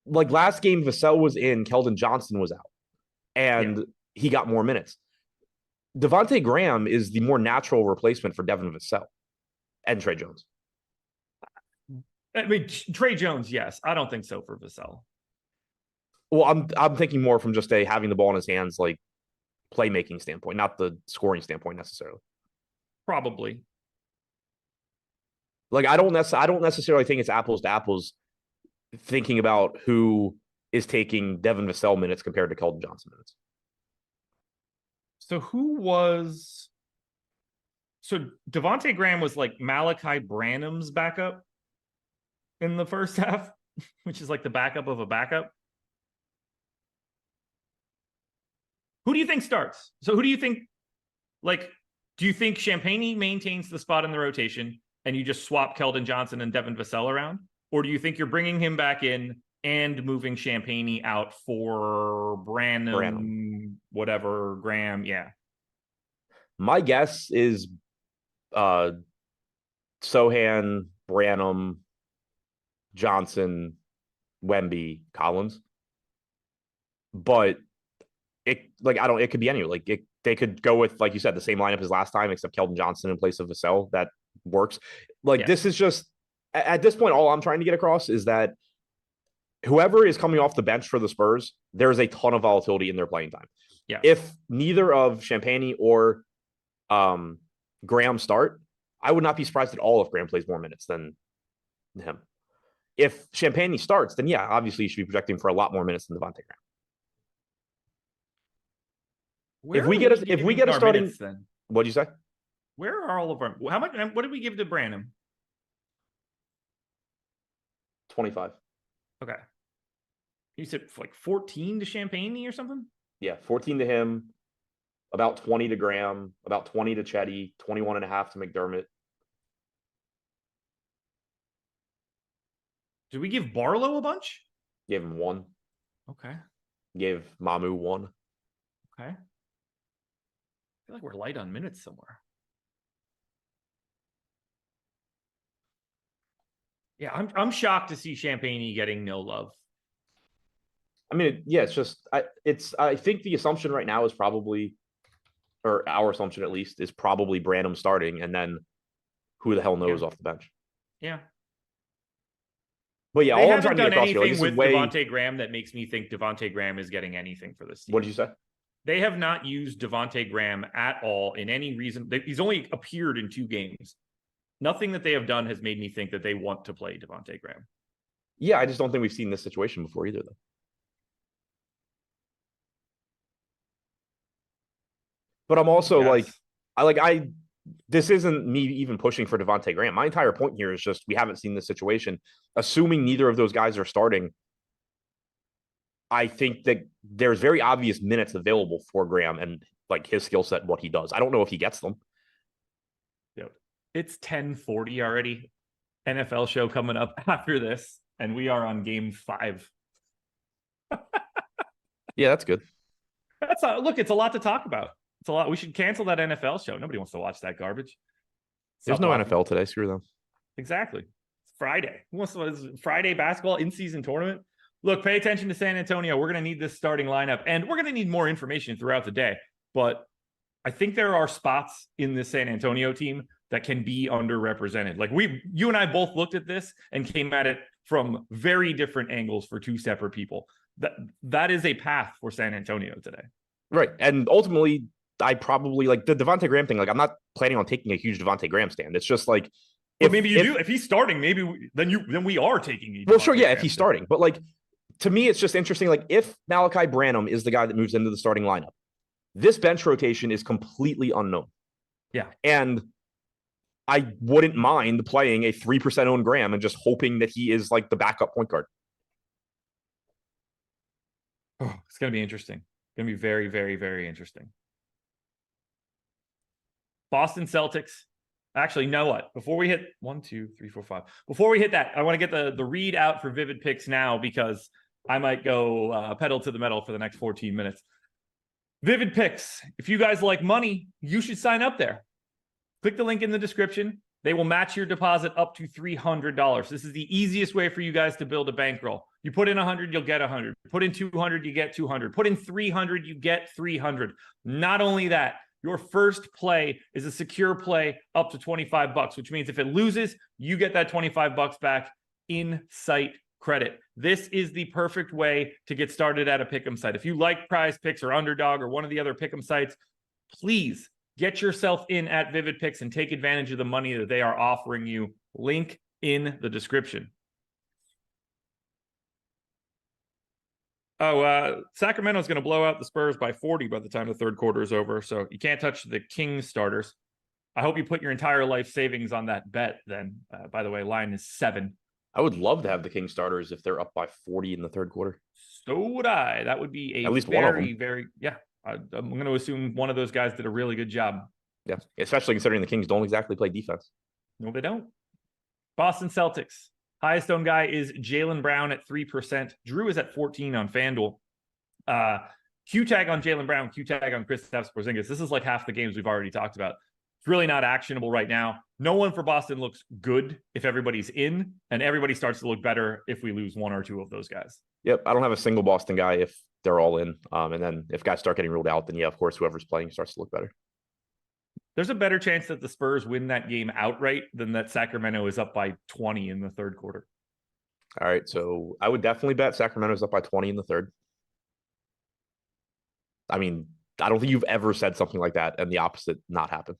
Like, last game, Vassell was in, Keldon Johnson was out, and he got more minutes. Devontae Graham is the more natural replacement for Devin Vassell and Trey Jones. I mean, Trey Jones, yes. I don't think so for Vassell. Well, I'm thinking more from just having the ball in his hands, like, playmaking standpoint, not the scoring standpoint necessarily. Probably. Like, I don't necessarily think it's apples to apples thinking about who is taking Devin Vassell minutes compared to Keldon Johnson minutes. So Devontae Graham was like Malachi Branham's backup in the first half, which is like the backup of a backup. Who do you think starts? So who do you think, like, do you think Champagnie maintains the spot in the rotation and you just swap Keldon Johnson and Devin Vassell around? Or do you think you're bringing him back in and moving Champagnie out for Branham, whatever, Graham? Yeah. My guess is Sohan, Branham, Johnson, Wemby, Collins. But it could be any, like, they could go with, like you said, the same lineup as last time, except Keldon Johnson in place of Vassell. That works. Like, This is just, at this point, all I'm trying to get across is that whoever is coming off the bench for the Spurs, there's a ton of volatility in their playing time. Yeah. If neither of Champagnie or Graham start, I would not be surprised at all if Graham plays more minutes than him. If Champagnie starts, then yeah, obviously you should be projecting for a lot more minutes than Devontae Graham. If we get a starting minutes, then what'd you say? Where are all of our, how much, what did we give to Branham? 25. Okay. You said like 14 to Champagnie or something? Yeah, 14 to him, about 20 to Graham, about 20 to Chetty, 21.5 to McDermott. Did we give Barlow a bunch? Gave him 1. Okay. Gave Mamu 1. Okay. I feel like we're light on minutes somewhere. Yeah, I'm shocked to see Champagnie getting no love. I mean, it's just I think the assumption right now is probably, or our assumption at least, is probably Branham starting, and then who the hell knows off the bench. Yeah. But yeah, they all I'm haven't trying to done get across anything here, with Devontae Graham that makes me think Devontae Graham is getting anything for this team. What did you say? They have not used Devontae Graham at all in any reason. He's only appeared in 2 games. Nothing that they have done has made me think that they want to play Devontae Graham. Yeah, I just don't think we've seen this situation before either, though. But I'm also Yes. this isn't me even pushing for Devontae Graham. My entire point here is just we haven't seen this situation. Assuming neither of those guys are starting, I think that there's very obvious minutes available for Graham and like his skill set, what he does. I don't know if he gets them. Yep. It's 10:40 already. NFL show coming up after this, and we are on game 5. Yeah, that's good. Look, it's a lot to talk about. It's a lot. We should cancel that NFL show. Nobody wants to watch that garbage. There's no NFL today. Screw them. Exactly. It's Friday. Who wants to Friday basketball in-season tournament? Look, pay attention to San Antonio. We're going to need this starting lineup, and we're going to need more information throughout the day. But I think there are spots in this San Antonio team that can be underrepresented. Like you and I both looked at this and came at it from very different angles for two separate people. That is a path for San Antonio today. Right. And ultimately, I probably like the Devontae Graham thing. Like, I'm not planning on taking a huge Devontae Graham stand. It's just like, maybe you do. If he's starting, maybe then we are taking. Well, sure, yeah, if he's starting, but like to me, it's just interesting. Like, if Malachi Branham is the guy that moves into the starting lineup, this bench rotation is completely unknown. Yeah, and I wouldn't mind playing a 3% owned Graham and just hoping that he is like the backup point guard. Oh, it's going to be interesting. It's going to be very, very, very interesting. Boston Celtics. Actually, know what? Before we hit 1, 2, 3, 4, 5. Before we hit that, I want to get the read out for Vivid Picks now because I might go pedal to the metal for the next 14 minutes. Vivid Picks. If you guys like money, you should sign up there. Click the link in the description. They will match your deposit up to $300. This is the easiest way for you guys to build a bankroll. You put in 100, you'll get 100. Put in 200, you get 200. Put in 300, you get 300. Not only that, your first play is a secure play up to $25, which means if it loses, you get that $25 back in site credit. This is the perfect way to get started at a pick'em site. If you like Prize Picks or Underdog or one of the other pick'em sites, please get yourself in at Vivid Picks and take advantage of the money that they are offering you. Link in the description. Sacramento's going to blow out the Spurs by 40 by the time the third quarter is over, so you can't touch the Kings starters. I hope you put your entire life savings on that bet then. By the way, line is 7. I would love to have the Kings starters if they're up by 40 in the third quarter. So would I. That would be at least one of them. I'm going to assume one of those guys did a really good job. Yeah, especially considering the Kings don't exactly play defense. No, they don't. Boston Celtics. Highest owned guy is Jaylen Brown at 3%. Drew is at 14 on FanDuel. Q tag on Jaylen Brown, Q tag on Kristaps Porzingis. This is like half the games we've already talked about. It's really not actionable right now. No one for Boston looks good if everybody's in, and everybody starts to look better if we lose one or two of those guys. Yep, I don't have a single Boston guy if they're all in. And then if guys start getting ruled out, then yeah, of course, whoever's playing starts to look better. There's a better chance that the Spurs win that game outright than that Sacramento is up by 20 in the third quarter. All right, so I would definitely bet Sacramento's up by 20 in the third. I mean, I don't think you've ever said something like that and the opposite not happen.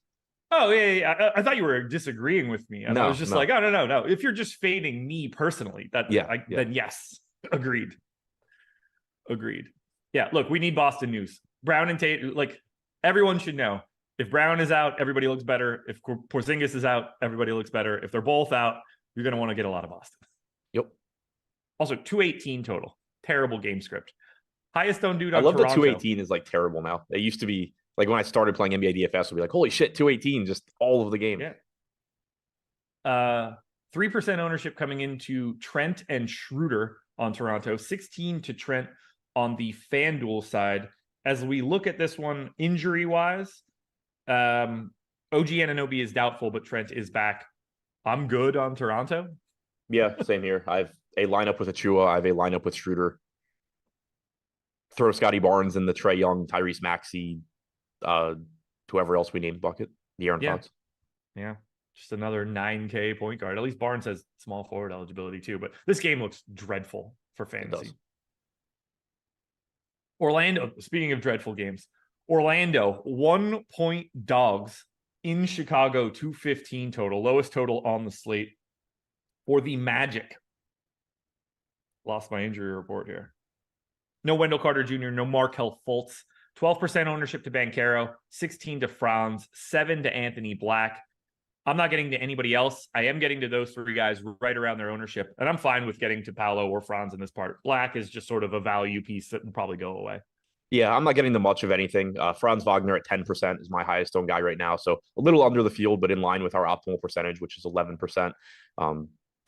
Oh, yeah. I thought you were disagreeing with me. And I was just like, oh, no. If you're just fading me personally, then yes. Agreed. Yeah, look, we need Boston news. Brown and Tate, like, everyone should know. If Brown is out, everybody looks better. If Porzingis is out, everybody looks better. If they're both out, you're going to want to get a lot of Boston. Yep. Also, 218 total. Terrible game script. Highest owned dude on Toronto. I love Toronto. that 218 is like terrible now. It used to be like when I started playing NBA DFS, would be like, holy shit, 218, just all of the game. Yeah. 3% ownership coming into Trent and Schroeder on Toronto. 16 to Trent on the FanDuel side. As we look at this one injury-wise, OG Anunoby is doubtful, but Trent is back. I'm good on Toronto. Yeah, same here. I have a lineup with Achua. I have a lineup with Schroeder. Throw Scotty Barnes in the Trae Young, Tyrese Maxey, whoever else we named bucket. The Aaron Fox. Yeah. Just another 9K point guard. At least Barnes has small forward eligibility too, but this game looks dreadful for fantasy. Orlando, speaking of dreadful games, Orlando, 1-point dogs in Chicago, 215 total, lowest total on the slate for the Magic. Lost my injury report here. No Wendell Carter Jr., no Markelle Fultz. 12% ownership to Banchero, 16 to Franz, 7 to Anthony Black. I'm not getting to anybody else. I am getting to those three guys right around their ownership, and I'm fine with getting to Paolo or Franz in this part. Black is just sort of a value piece that will probably go away. Yeah, I'm not getting to much of anything. Franz Wagner at 10% is my highest owned guy right now. So a little under the field, but in line with our optimal percentage, which is 11%.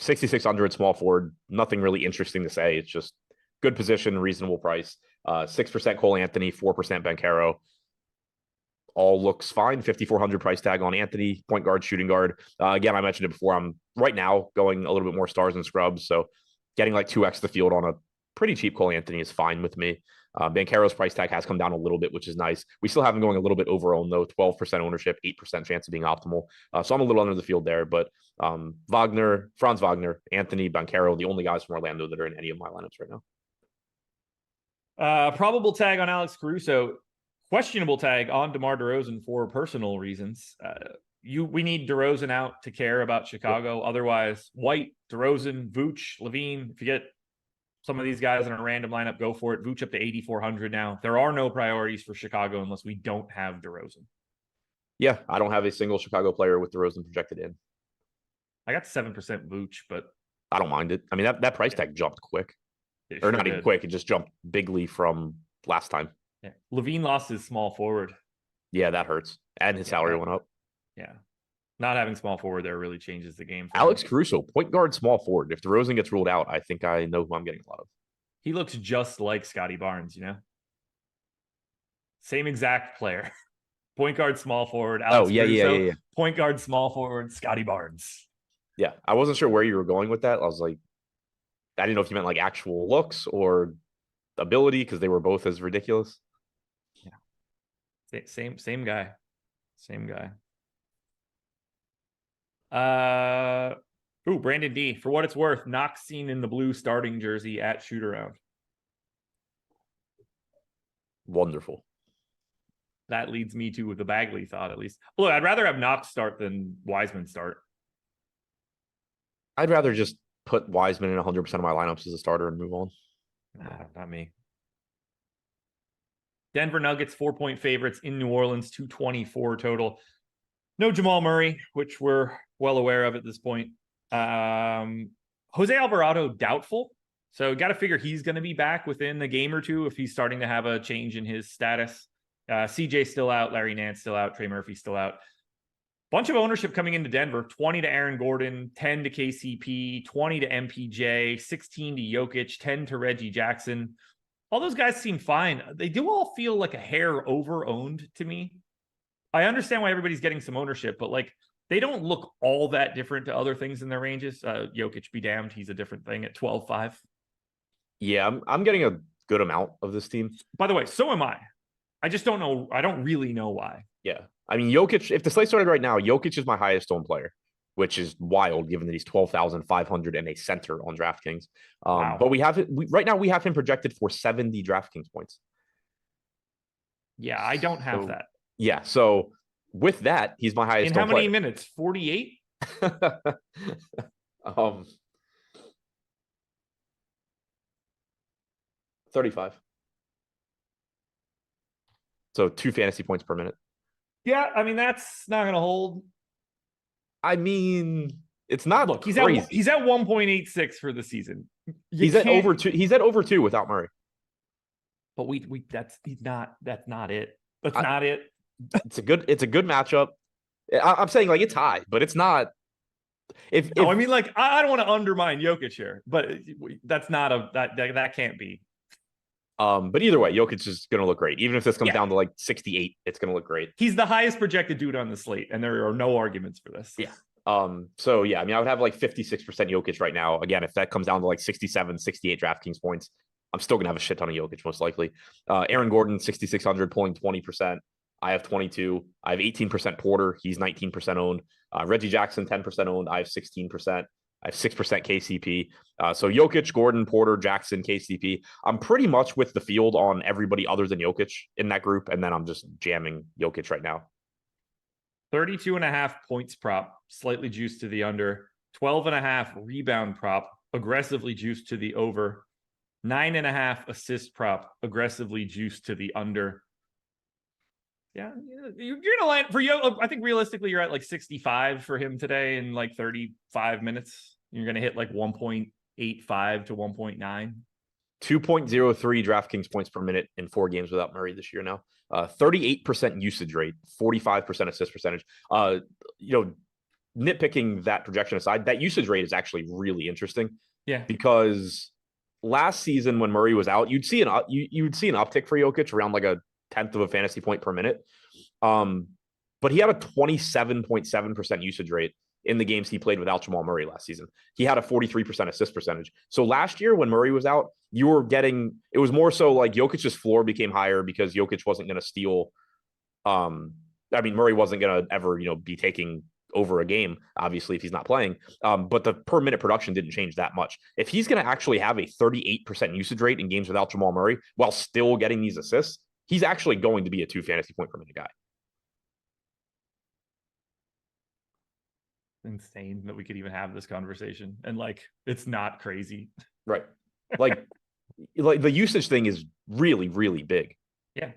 6,600 small forward, nothing really interesting to say. It's just good position, reasonable price. 6% Cole Anthony, 4% Banchero. All looks fine. 5,400 price tag on Anthony, point guard, shooting guard. Again, I mentioned it before. I'm right now going a little bit more stars and scrubs. So getting like 2x the field on a pretty cheap Cole Anthony is fine with me. Banchero's price tag has come down a little bit, which is nice. We still have him going a little bit over owned though. 12% ownership, 8% chance of being optimal. So I'm a little under the field there. But Wagner, Franz Wagner, Anthony, Banchero, the only guys from Orlando that are in any of my lineups right now. Probable tag on Alex Caruso. Questionable tag on DeMar DeRozan for personal reasons. We need DeRozan out to care about Chicago. Yep. Otherwise, White, DeRozan, Vooch, Levine. If you get some of these guys in a random lineup, go for it. Vooch up to 8,400 now. There are no priorities for Chicago unless we don't have DeRozan. Yeah, I don't have a single Chicago player with DeRozan projected in. I got 7% Vooch, but I don't mind it. I mean, that price tag jumped quick. Or not even quick. It just jumped bigly from last time. Yeah. Levine lost his small forward. Yeah, that hurts. And his salary went up. Yeah. Not having small forward there really changes the game. Alex Caruso, point guard, small forward. If DeRozan gets ruled out, I think I know who I'm getting a lot of. He looks just like Scotty Barnes, Same exact player. Point guard, small forward. Alex Caruso, yeah. Point guard, small forward, Scotty Barnes. Yeah, I wasn't sure where you were going with that. I was like, I didn't know if you meant like actual looks or ability because they were both as ridiculous. Yeah. Same guy. Brandon D. For what it's worth, Knox seen in the blue starting jersey at shoot around. Wonderful. That leads me to the Bagley thought, at least. Look, I'd rather have Knox start than Wiseman start. I'd rather just put Wiseman in 100% of my lineups as a starter and move on. Nah, not me. Denver Nuggets, 4-point favorites in New Orleans, 224 total. No Jamal Murray, which we're well aware of at this point. Jose Alvarado, doubtful. So got to figure he's going to be back within a game or two if he's starting to have a change in his status. CJ still out, Larry Nance still out, Trey Murphy still out. Bunch of ownership coming into Denver, 20 to Aaron Gordon, 10 to KCP, 20 to MPJ, 16 to Jokic, 10 to Reggie Jackson. All those guys seem fine. They do all feel like a hair over-owned to me. I understand why everybody's getting some ownership, but like they don't look all that different to other things in their ranges. Jokic be damned, he's a different thing at 12.5. Yeah, I'm getting a good amount of this team. By the way, so am I. I just don't know. I don't really know why. Yeah. I mean, Jokic, if the slate started right now, Jokic is my highest owned player, which is wild given that he's 12,500 and a center on DraftKings. Wow. But we have it right now. We have him projected for 70 DraftKings points. Yeah, I don't have that. Yeah. So with that, he's my highest. In how many minutes? 48? 35. So 2 fantasy points per minute. Yeah, I mean that's not going to hold. I mean, it's not. Look, he's crazy. He's at 1.86 for the season. He's at over 2. He's at over 2 without Murray. But that's not it. That's not it. It's a good matchup. I'm saying like it's high, but it's not. I mean, like I don't want to undermine Jokic here, but that's not that can't be. But either way, Jokic is going to look great. Even if this comes down to like 68, it's going to look great. He's the highest projected dude on the slate, and there are no arguments for this. Yeah. So yeah, I mean, I would have like 56% Jokic right now. Again, if that comes down to like 67, 68 DraftKings points, I'm still going to have a shit ton of Jokic most likely. Aaron Gordon, 6,600, pulling 20%. I have 22. I have 18% Porter. He's 19% owned. Reggie Jackson, 10% owned. I have 16%. I have 6% KCP. So Jokic, Gordon, Porter, Jackson, KCP. I'm pretty much with the field on everybody other than Jokic in that group. And then I'm just jamming Jokic right now. 32.5 points prop, slightly juiced to the under. 12.5 rebound prop, aggressively juiced to the over. 9.5 assist prop, aggressively juiced to the under. Yeah, you're gonna land for you. I think realistically, you're at like 65 for him today in like 35 minutes. You're gonna hit like 1.85 to 1.9. 2.03 DraftKings points per minute in 4 games without Murray this year now. 38% usage rate, 45% assist percentage. Nitpicking that projection aside, that usage rate is actually really interesting. Yeah, because last season when Murray was out, you'd see an uptick for Jokic around like a tenth of a fantasy point per minute. But he had a 27.7% usage rate in the games he played without Jamal Murray last season. He had a 43% assist percentage. So last year when Murray was out, it was more so like Jokic's floor became higher because Jokic wasn't going to steal. Murray wasn't going to ever, be taking over a game, obviously, if he's not playing. But the per minute production didn't change that much. If he's going to actually have a 38% usage rate in games without Jamal Murray while still getting these assists, he's actually going to be a 2 fantasy point per minute guy. Insane that we could even have this conversation. And like, it's not crazy. Right. Like the usage thing is really, really big. Yeah.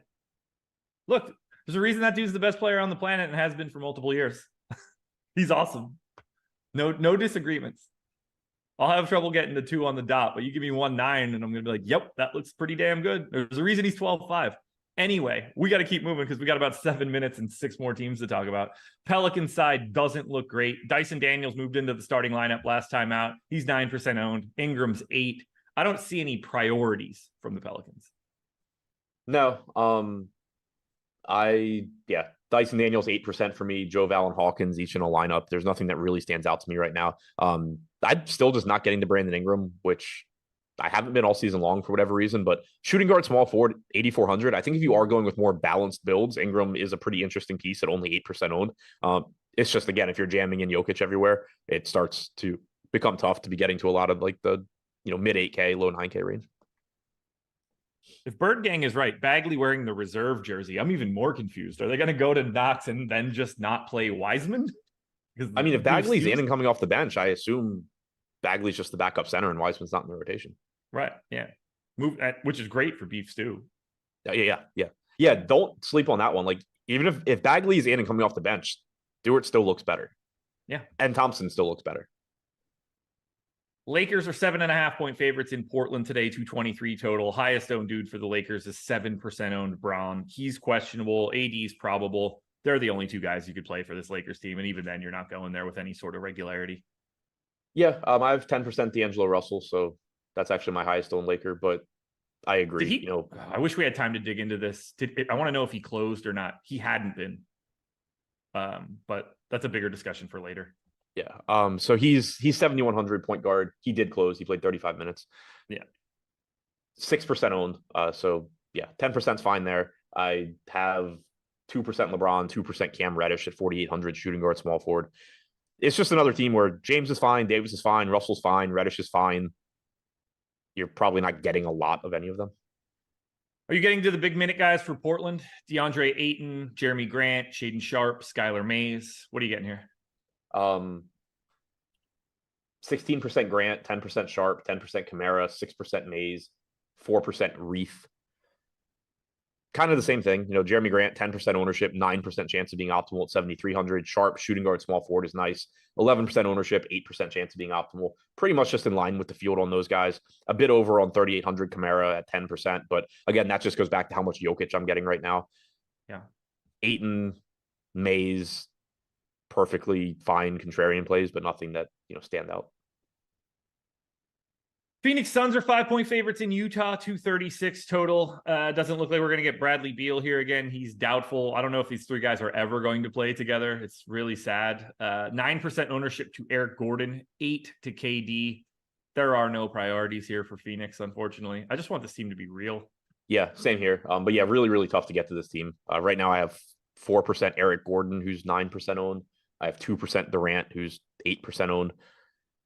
Look, there's a reason that dude's the best player on the planet and has been for multiple years. He's awesome. No disagreements. I'll have trouble getting the 2 on the dot, but you give me 1.9 and I'm going to be like, yep, that looks pretty damn good. There's a reason he's 12.5. Anyway, we got to keep moving because we got about 7 minutes and 6 more teams to talk about. Pelicans side doesn't look great. Dyson Daniels moved into the starting lineup last time out. He's 9% owned. Ingram's 8. I don't see any priorities from the Pelicans. No. Dyson Daniels 8% for me. Joe Val and Hawkins each in a lineup. There's nothing that really stands out to me right now. I'm still just not getting to Brandon Ingram, which I haven't been all season long for whatever reason, but shooting guard, small forward, 8,400. I think if you are going with more balanced builds, Ingram is a pretty interesting piece at only 8% owned. It's just, again, if you're jamming in Jokic everywhere, it starts to become tough to be getting to a lot of like the, mid 8K, low 9K range. If Bird Gang is right, Bagley wearing the reserve jersey, I'm even more confused. Are they going to go to Knox and then just not play Wiseman? If Bagley's in and coming off the bench, I assume Bagley's just the backup center and Wiseman's not in the rotation. Right. Yeah. Which is great for beef stew. Yeah. Don't sleep on that one. Like, even if Bagley's in and coming off the bench, Stewart still looks better. Yeah. And Thompson still looks better. Lakers are 7.5 point favorites in Portland today, 223 total. Highest owned dude for the Lakers is 7% owned Braun. He's questionable. AD's probable. They're the only 2 guys you could play for this Lakers team. And even then, you're not going there with any sort of regularity. Yeah, I have 10% D'Angelo Russell, so that's actually my highest owned Laker, but I agree. I wish we had time to dig into this. I want to know if he closed or not. He hadn't been. But that's a bigger discussion for later. Yeah. So he's 7,100 point guard. He did close. He played 35 minutes. Yeah. 6% owned. So yeah, 10% is fine there. I have 2% LeBron, 2% Cam Reddish at 4,800 shooting guard, small forward. It's just another team where James is fine, Davis is fine, Russell's fine, Reddish is fine. You're probably not getting a lot of any of them. Are you getting to the big minute guys for Portland? DeAndre Ayton, Jeremy Grant, Shaedon Sharpe, Skylar Mays. What are you getting here? 16% Grant, 10% Sharp, 10% Kamara, 6% Mays, 4% Reef. Kind of the same thing. Jeremy Grant, 10% ownership, 9% chance of being optimal at 7,300. Sharp, shooting guard, small forward is nice. 11% ownership, 8% chance of being optimal. Pretty much just in line with the field on those guys. A bit over on 3,800 Kamara at 10%. But again, that just goes back to how much Jokic I'm getting right now. Yeah. Ayton, Mays, perfectly fine contrarian plays, but nothing that, stand out. Phoenix Suns are 5 point favorites in Utah, 236 total. Doesn't look like we're going to get Bradley Beal here again. He's doubtful. I don't know if these 3 guys are ever going to play together. It's really sad. 9% ownership to Eric Gordon, 8 to KD. There are no priorities here for Phoenix, unfortunately. I just want this team to be real. Yeah, same here. But yeah, really, really tough to get to this team. Right now I have 4% Eric Gordon, who's 9% owned. I have 2% Durant, who's 8% owned.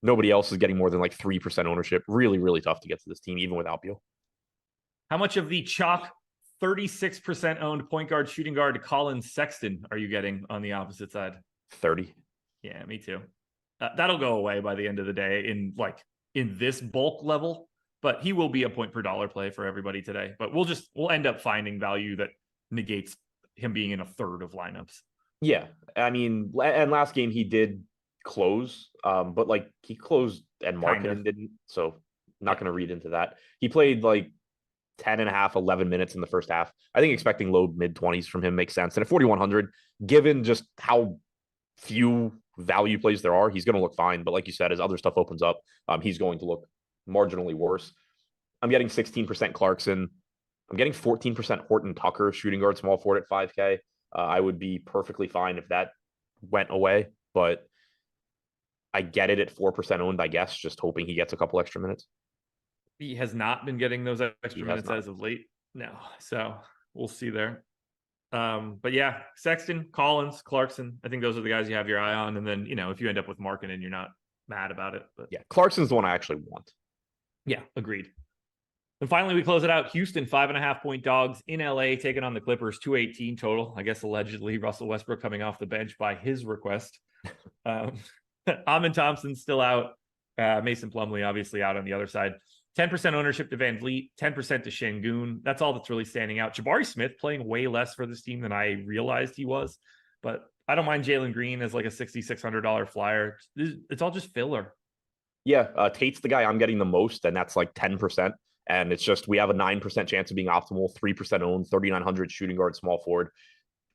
Nobody else is getting more than like 3% ownership. Really, really tough to get to this team, even without Beal. How much of the chalk 36% owned point guard, shooting guard Colin Sexton are you getting on the opposite side? 30. Yeah, me too. That'll go away by the end of the day in like in this bulk level, but he will be a point per dollar play for everybody today. But we'll end up finding value that negates him being in a third of lineups. Yeah. I mean, and last game he did close, but like he closed and Markkanen didn't. So not going to read into that. He played like 10 and a half, 11 minutes in the first half. I think expecting low mid 20s from him makes sense. And at 4,100, given just how few value plays there are, he's going to look fine. But like you said, as other stuff opens up, he's going to look marginally worse. I'm getting 16% Clarkson. I'm getting 14% Horton Tucker, shooting guard, small forward at 5K. I would be perfectly fine if that went away, but I get it at 4% owned, I guess, just hoping he gets a couple extra minutes. He has not been getting those extra minutes as of late. No. So we'll see there. But yeah, Sexton, Collins, Clarkson. I think those are the guys you have your eye on. And then, if you end up with Markkanen, you're not mad about it. But yeah, Clarkson's the one I actually want. Yeah, agreed. And finally, we close it out. Houston, 5.5-point dogs in LA, taking on the Clippers, 218 total. I guess allegedly Russell Westbrook coming off the bench by his request. Amin Thompson's still out. Mason Plumlee obviously out on the other side. 10% ownership to Van Vliet, 10% to Şengün. That's all that's really standing out. Jabari Smith playing way less for this team than I realized he was. But I don't mind Jalen Green as like a $6,600 flyer. It's all just filler. Yeah, Tate's the guy I'm getting the most, and that's like 10%. And it's just we have a 9% chance of being optimal, 3% owned, 3,900 shooting guard, small forward.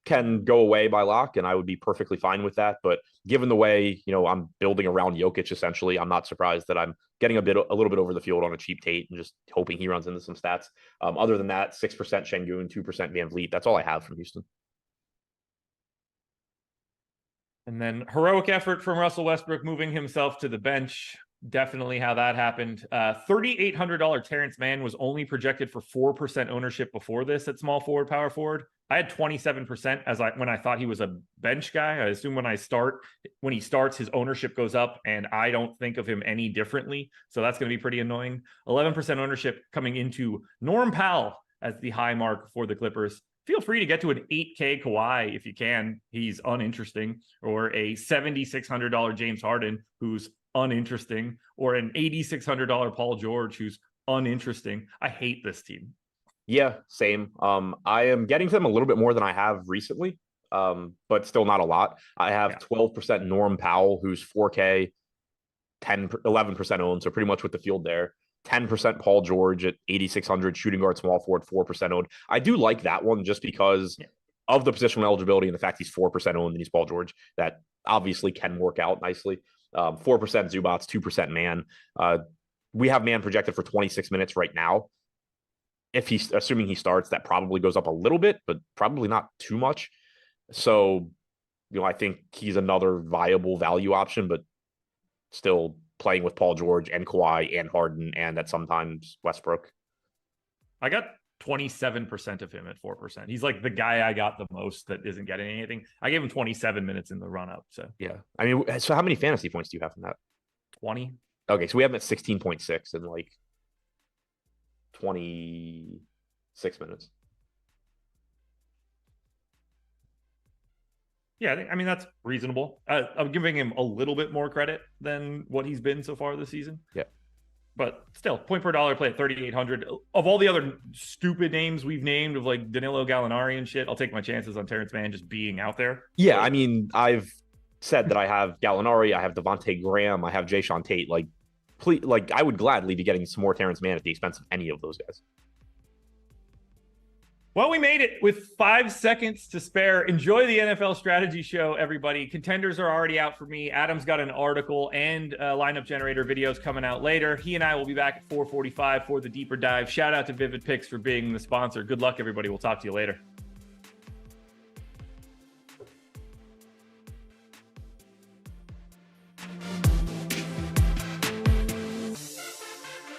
Can go away by lock, and I would be perfectly fine with that. But given the way, I'm building around Jokic, essentially, I'm not surprised that I'm getting a little bit over the field on a cheap Tate and just hoping he runs into some stats. Other than that, 6% Şengün, 2% Van Vliet. That's all I have from Houston. And then heroic effort from Russell Westbrook moving himself to the bench. Definitely how that happened. $3,800 Terrence Mann was only projected for 4% ownership before this at small forward, power forward. I had 27% when I thought he was a bench guy. I assume when he starts, his ownership goes up, and I don't think of him any differently. So that's going to be pretty annoying. 11% ownership coming into Norm Powell as the high mark for the Clippers. Feel free to get to an 8K Kawhi if you can. He's uninteresting. Or a $7,600 James Harden, who's uninteresting, or an $8,600 Paul George, who's uninteresting. I hate this team. Yeah, same. I am getting to them a little bit more than I have recently, but still not a lot. I have 12% Norm Powell, who's 4K, 11% owned, so pretty much with the field there. 10% Paul George at 8,600, shooting guard, small forward, 4% owned. I do like that one just because of the positional eligibility and the fact he's 4% owned and he's Paul George. That obviously can work out nicely. 4% Zubats, 2% Man. We have Man projected for 26 minutes right now. If he's assuming he starts, that probably goes up a little bit, but probably not too much. So, I think he's another viable value option, but still playing with Paul George and Kawhi and Harden and at sometimes Westbrook. I got 27% of him at 4%. He's like the guy I got the most that isn't getting anything. I gave him 27 minutes in the run up. So yeah. I mean, so how many fantasy points do you have from that? 20. Okay. So we have him at 16.6 in like 26 minutes. Yeah, I mean, that's reasonable. I'm giving him a little bit more credit than what he's been so far this season. Yeah. But still, point per dollar play at 3,800. Of all the other stupid names we've named of like Danilo Gallinari and shit, I'll take my chances on Terrence Mann just being out there. Yeah, I mean, I've said that I have Gallinari, I have Devontae Graham, I have Jayshawn Tate. Like, please, like I would gladly be getting some more Terrence Mann at the expense of any of those guys. Well, we made it with 5 seconds to spare. Enjoy the NFL strategy show, everybody. Contenders are already out for me. Adam's got an article and lineup generator videos coming out later. He and I will be back at 4:45 for the deeper dive. Shout out to Vivid Picks for being the sponsor. Good luck, everybody. We'll talk to you later.